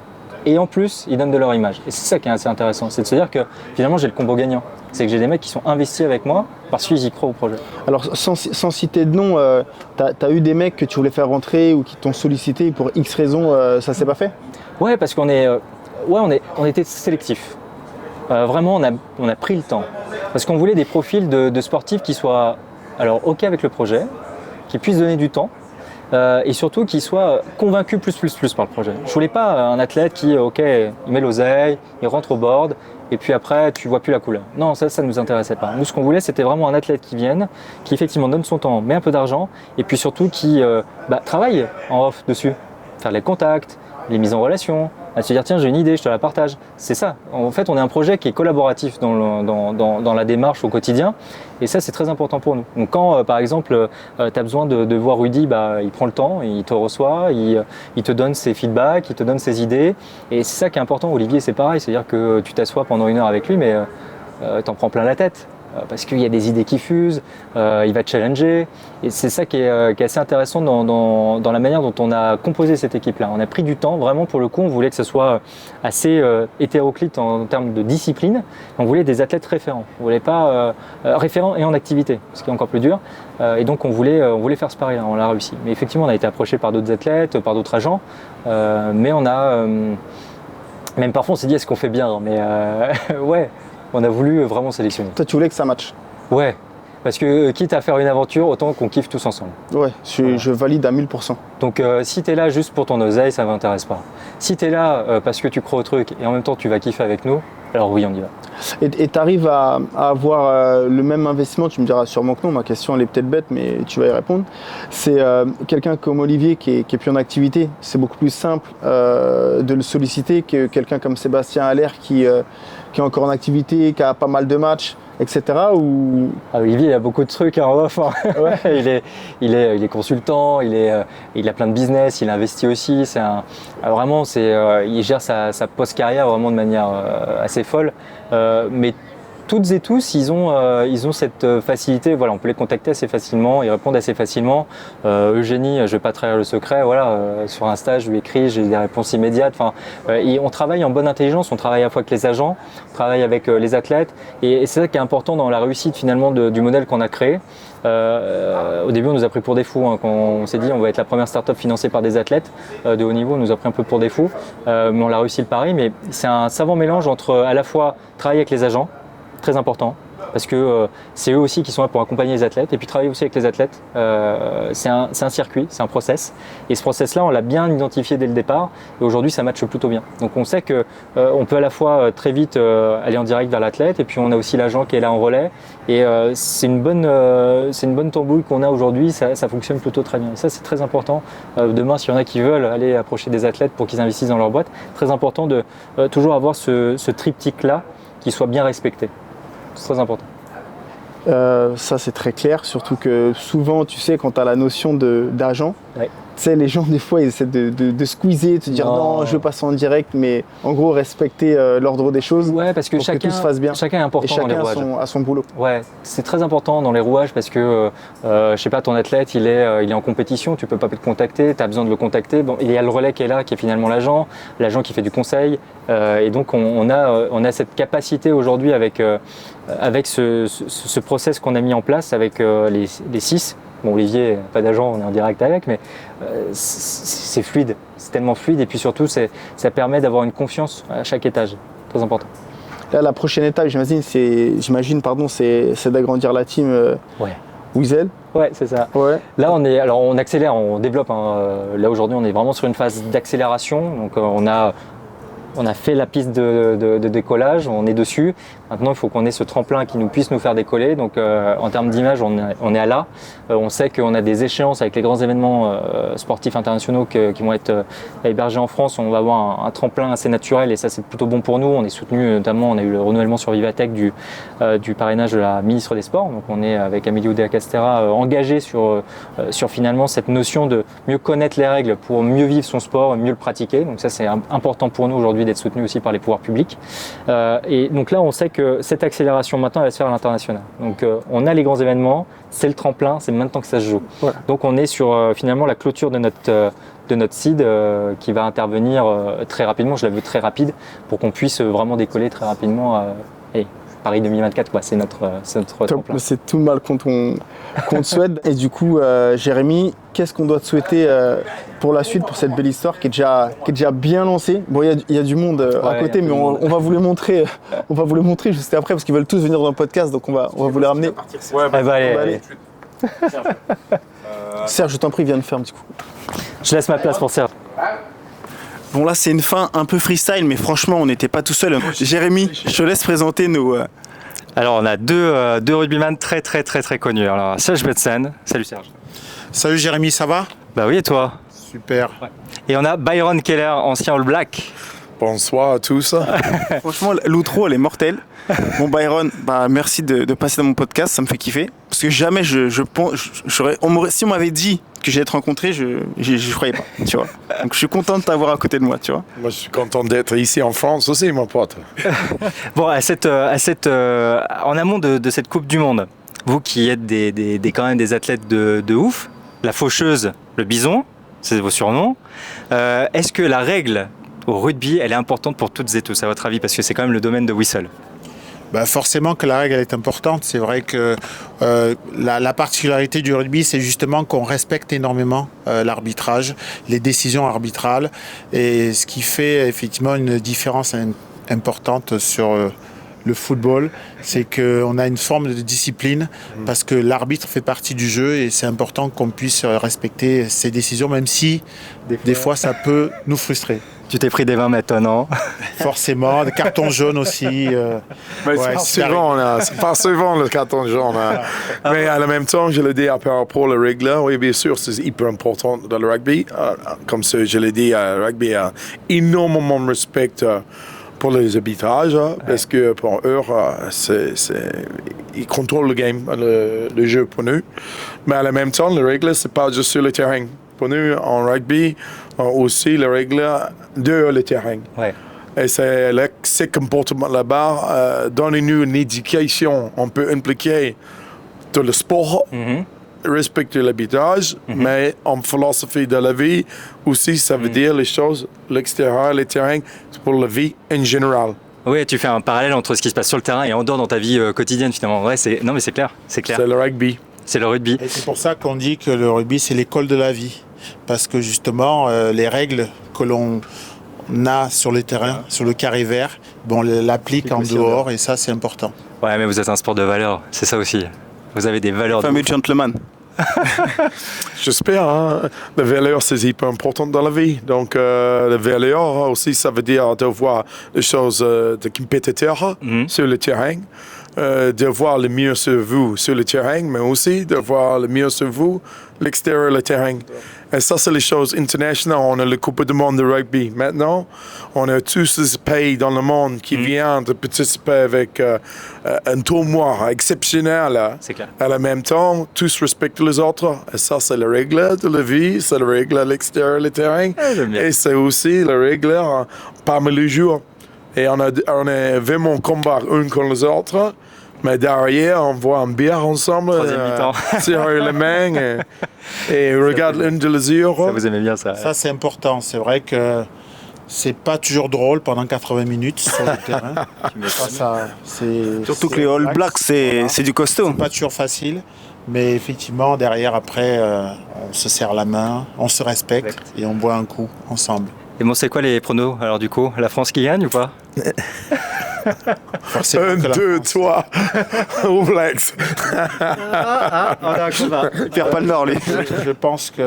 et en plus, ils donnent de leur image. Et c'est ça qui est assez intéressant, c'est de se dire que finalement, j'ai le combo gagnant. C'est que j'ai des mecs qui sont investis avec moi parce qu'ils y croient au projet. Alors, sans citer de nom, tu as eu des mecs que tu voulais faire rentrer ou qui t'ont sollicité pour X raisons, ça s'est pas fait? Ouais, parce qu'on était sélectifs. Vraiment, on a pris le temps. Parce qu'on voulait des profils de sportifs qui soient alors OK avec le projet, qui puissent donner du temps, et surtout qui soient convaincus plus par le projet. Je voulais pas un athlète qui, OK, il met l'oseille, il rentre au board, et puis après, tu vois plus la couleur. Non, ça ne nous intéressait pas. Nous, ce qu'on voulait, c'était vraiment un athlète qui vienne, qui effectivement donne son temps, met un peu d'argent, et puis surtout qui travaille en off dessus. Faire les contacts, les mises en relation, à se dire tiens, j'ai une idée, je te la partage. C'est ça. En fait, on est un projet qui est collaboratif dans la démarche au quotidien, et ça, c'est très important pour nous. Donc quand, par exemple, tu as besoin de voir Rudy, il prend le temps, il te reçoit, il te donne ses feedbacks, il te donne ses idées, et c'est ça qui est important. Olivier, c'est pareil, c'est-à-dire que tu t'assois pendant 1 heure avec lui, mais t'en prends plein la tête. Parce qu'il y a des idées qui fusent, il va te challenger, et c'est ça qui est assez intéressant dans la manière dont on a composé cette équipe-là. On a pris du temps, vraiment pour le coup, on voulait que ce soit assez hétéroclite en termes de discipline, on voulait des athlètes référents, on voulait pas référents et en activité, ce qui est encore plus dur, et donc on voulait faire ce pari-là, on l'a réussi. Mais effectivement, on a été approché par d'autres athlètes, par d'autres agents, mais on a, même parfois on s'est dit est-ce qu'on fait bien, mais ouais. On a voulu vraiment sélectionner. Toi, tu voulais que ça matche? Ouais, parce que quitte à faire une aventure, autant qu'on kiffe tous ensemble. Ouais, je valide à 1000%. Donc si tu es là juste pour ton oseille, ça ne m'intéresse pas. Si tu es là parce que tu crois au truc et en même temps tu vas kiffer avec nous, alors oui, on y va. Et tu arrives à avoir le même investissement, tu me diras sûrement que non, ma question elle est peut-être bête, mais tu vas y répondre. C'est quelqu'un comme Olivier qui est plus en activité, c'est beaucoup plus simple de le solliciter que quelqu'un comme Sébastien Haller qui est encore en activité, qui a pas mal de matchs, etc. Ou... Olivier, il a beaucoup de trucs en off. Hein. Ouais. il est consultant, il a plein de business, il investit aussi. Il gère sa post-carrière vraiment de manière assez folle. Mais toutes et tous, ils ont cette facilité. Voilà, on peut les contacter assez facilement, ils répondent assez facilement. Eugénie, je ne vais pas trahir le secret. Voilà, sur Insta, je lui écris, j'ai des réponses immédiates. Et on travaille en bonne intelligence. On travaille à la fois avec les agents, on travaille avec les athlètes. Et c'est ça qui est important dans la réussite finalement du modèle qu'on a créé. Au début, on nous a pris pour des fous. Quand on s'est dit on va être la première start-up financée par des athlètes de haut niveau, on nous a pris un peu pour des fous. Mais on a réussi le pari. Mais c'est un savant mélange entre à la fois travailler avec les agents, très important, parce que c'est eux aussi qui sont là pour accompagner les athlètes, et puis travailler aussi avec les athlètes. C'est un circuit, c'est un process, et ce process-là, on l'a bien identifié dès le départ, et aujourd'hui, ça matche plutôt bien. Donc on sait qu'on peut à la fois très vite aller en direct vers l'athlète, et puis on a aussi l'agent qui est là en relais, et c'est une bonne tambouille qu'on a aujourd'hui, ça fonctionne plutôt très bien. Et ça, c'est très important. Demain, s'il y en a qui veulent aller approcher des athlètes pour qu'ils investissent dans leur boîte, très important de toujours avoir ce triptyque-là qui soit bien respecté. C'est très important. Ça, c'est très clair, surtout que souvent, tu sais, quand tu as la notion d'agent, ouais. Tu sais, les gens, des fois, ils essaient de squeezer, de te dire non, je veux passer en direct, mais en gros, respecter l'ordre des choses parce que pour que tout se fasse bien. Chacun est important et chacun dans les rouages. a son boulot. Ouais, c'est très important dans les rouages parce que, je sais pas, ton athlète, il est en compétition, tu peux pas te contacter, tu as besoin de le contacter. Bon, il y a le relais qui est là, qui est finalement l'agent qui fait du conseil. Et donc, on a cette capacité aujourd'hui avec ce process qu'on a mis en place avec les 6. Bon, Olivier, pas d'agent, on est en direct avec, mais c'est fluide, c'est tellement fluide, et puis surtout, ça permet d'avoir une confiance à chaque étage, très important. Là, la prochaine étape, j'imagine, c'est d'agrandir la team Wizell. Ouais, c'est ça. Ouais. Là, on accélère, on développe. Là, aujourd'hui, on est vraiment sur une phase d'accélération, donc on a fait la piste de décollage, on est dessus. Maintenant, il faut qu'on ait ce tremplin qui puisse nous faire décoller. Donc, en termes d'image, on est à là. On sait qu'on a des échéances avec les grands événements sportifs internationaux qui vont être hébergés en France. On va avoir un tremplin assez naturel et ça, c'est plutôt bon pour nous. On est soutenu, notamment, on a eu le renouvellement sur Vivatech du parrainage de la ministre des Sports. Donc, on est avec Amélie Oudéa-Castéra engagé sur finalement cette notion de mieux connaître les règles pour mieux vivre son sport, mieux le pratiquer. Donc, ça, c'est important pour nous aujourd'hui d'être soutenu aussi par les pouvoirs publics. Et donc là, on sait que cette accélération maintenant, elle va se faire à l'international. Donc on a les grands événements, c'est le tremplin, c'est maintenant que ça se joue. Ouais. Donc on est sur finalement la clôture de notre seed qui va intervenir très rapidement. Je la veux très rapide pour qu'on puisse vraiment décoller très rapidement. Et Paris 2024, quoi, c'est notre tremplin. C'est tout le mal qu'on te souhaite. Et du coup, Jérémy, qu'est-ce qu'on doit te souhaiter pour la suite, pour cette belle histoire qui est déjà bien lancée? Bon, il y a du monde à côté, mais on va vous les montrer. On va vous les montrer juste après parce qu'ils veulent tous venir dans le podcast, donc on va vous les ramener. Ouais, bah, allez. Serge, je t'en prie, viens me faire un petit coup. Je laisse ma place pour Serge. Bon, là, c'est une fin un peu freestyle, mais franchement, on n'était pas tout seul. Jérémy, je te laisse présenter nos. Alors, on a deux rugbyman très connus. Alors, Serge Betsen. Salut Serge. Salut Jérémy, ça va? Bah oui, et toi? Super. Ouais. Et on a Byron Keller, ancien All Black. Bonsoir à tous. Franchement, l'outro, elle est mortelle. Bon, Byron, merci de passer dans mon podcast, ça me fait kiffer. Parce que jamais si on m'avait dit que j'allais te rencontrer, je croyais pas, tu vois. Donc je suis content de t'avoir à côté de moi, tu vois. Moi, je suis content d'être ici en France aussi, mon pote. Bon, en amont de cette Coupe du Monde, vous qui êtes quand même des athlètes de ouf, la faucheuse, le bison, c'est vos surnoms, est-ce que la règle au rugby, elle est importante pour toutes et tous, à votre avis, parce que c'est quand même le domaine de Whistle? Forcément que la règle elle est importante. C'est vrai que la particularité du rugby, c'est justement qu'on respecte énormément l'arbitrage, les décisions arbitrales, et ce qui fait effectivement une différence importante sur le football, c'est qu'on a une forme de discipline parce que l'arbitre fait partie du jeu et c'est important qu'on puisse respecter ses décisions, même si des fois ça peut nous frustrer. Tu t'es pris des 20 mètres, non? Forcément, des cartons jaunes aussi. Mais c'est pas souvent le carton jaune. Mais en même temps, je le dis par rapport aux règles, oui, bien sûr, c'est hyper important dans le rugby. Comme ça, je l'ai dit, le rugby a énormément de respect pour les arbitrages, parce que pour eux, ils contrôlent le game, le jeu pour nous. Mais en même temps, les règles, c'est pas juste sur le terrain. Pour nous, en rugby, aussi, les règles dehors le terrain. Ouais. Et c'est ce comportement là-bas, donne-nous une éducation, on peut impliquer dans le sport, respecter l'arbitrage, mais en philosophie de la vie, aussi, ça veut dire les choses, l'extérieur, le terrain, c'est pour la vie en général. Oui, tu fais un parallèle entre ce qui se passe sur le terrain et en dehors dans ta vie quotidienne, finalement. Ouais, non, mais c'est clair. C'est le rugby. C'est le rugby. Et c'est pour ça qu'on dit que le rugby, c'est l'école de la vie. Parce que justement, les règles que l'on a sur le terrain, sur le carré vert, on l'applique en dehors et ça, c'est important. Ouais, mais vous êtes un sport de valeur, c'est ça aussi. Vous avez des valeurs. Fameux gentleman. J'espère. La valeur, c'est hyper important dans la vie. Donc, la valeur aussi, ça veut dire de voir les choses de compétiteur sur le terrain. De voir le mieux sur vous sur le terrain, mais aussi de voir le mieux sur vous l'extérieur du terrain. Et ça, c'est les choses internationales. On a la Coupe du monde de rugby. Maintenant, on a tous les pays dans le monde qui viennent de participer avec un tournoi exceptionnel. C'est clair. À la même temps, tous respectent les autres. Et ça, c'est la règle de la vie, c'est la règle à l'extérieur du terrain. Et c'est aussi la règle parmi les jours. Et on a vraiment combat un contre les autres. Mais derrière, on voit un bière ensemble, serrer les mains et regarde l'un de les yeux. Ça, vous aimez bien ça? Ça, c'est important. C'est vrai que c'est pas toujours drôle pendant 80 minutes sur le terrain. Surtout que les All Blacks, c'est du costaud. C'est pas toujours facile. Mais effectivement, derrière, après, on se serre la main, on se respecte et on boit un coup ensemble. Et bon, c'est quoi les pronos? Alors du coup, la France qui gagne ou pas? 1, 2, 3, All Blacks. Il perd pas le nord, lui. Je pense qu'il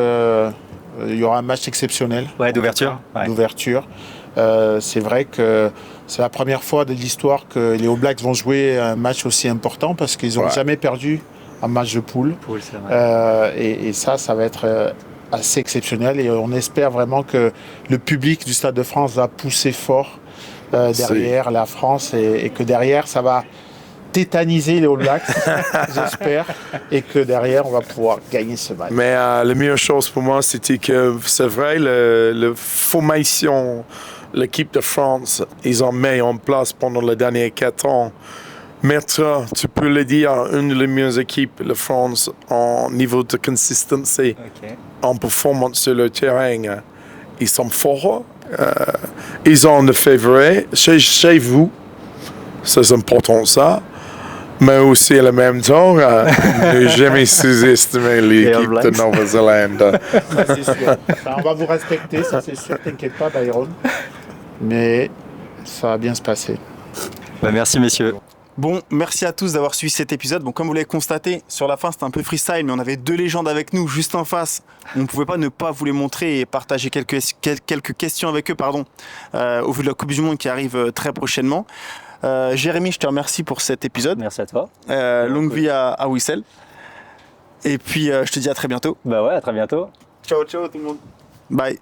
y aura un match exceptionnel. Ouais, d'ouverture. D'ouverture. C'est vrai que c'est la première fois de l'histoire que les All Blacks vont jouer un match aussi important parce qu'ils n'ont jamais perdu un match de poule. C'est vrai. Et ça va être assez exceptionnel et on espère vraiment que le public du Stade de France va pousser fort derrière la France et que derrière ça va tétaniser les All Blacks, j'espère, et que derrière on va pouvoir gagner ce match. Mais la meilleure chose pour moi, c'était que c'est vrai, la formation l'équipe de France, ils ont mis en place pendant les derniers 4 ans. Mettre, tu peux le dire, une des meilleures équipes, la France, en niveau de consistency, en performance sur le terrain. Ils sont forts. Ils ont le favoris chez vous. C'est important ça. Mais aussi, en même temps, ne jamais sous-estimer l'équipe de Nouvelle-Zélande. Ça, c'est sûr. On va vous respecter, ça c'est sûr, t'inquiète pas, Byron. Mais ça va bien se passer. Merci messieurs. Bon, merci à tous d'avoir suivi cet épisode. Bon, comme vous l'avez constaté, sur la fin, c'était un peu freestyle, mais on avait 2 légendes avec nous, juste en face. On ne pouvait pas ne pas vous les montrer et partager quelques questions avec eux, au vu de la Coupe du Monde qui arrive très prochainement. Jérémy, je te remercie pour cet épisode. Merci à toi. Longue vie à Wissel. Et puis, je te dis à très bientôt. Bah ouais, à très bientôt. Ciao, ciao tout le monde. Bye.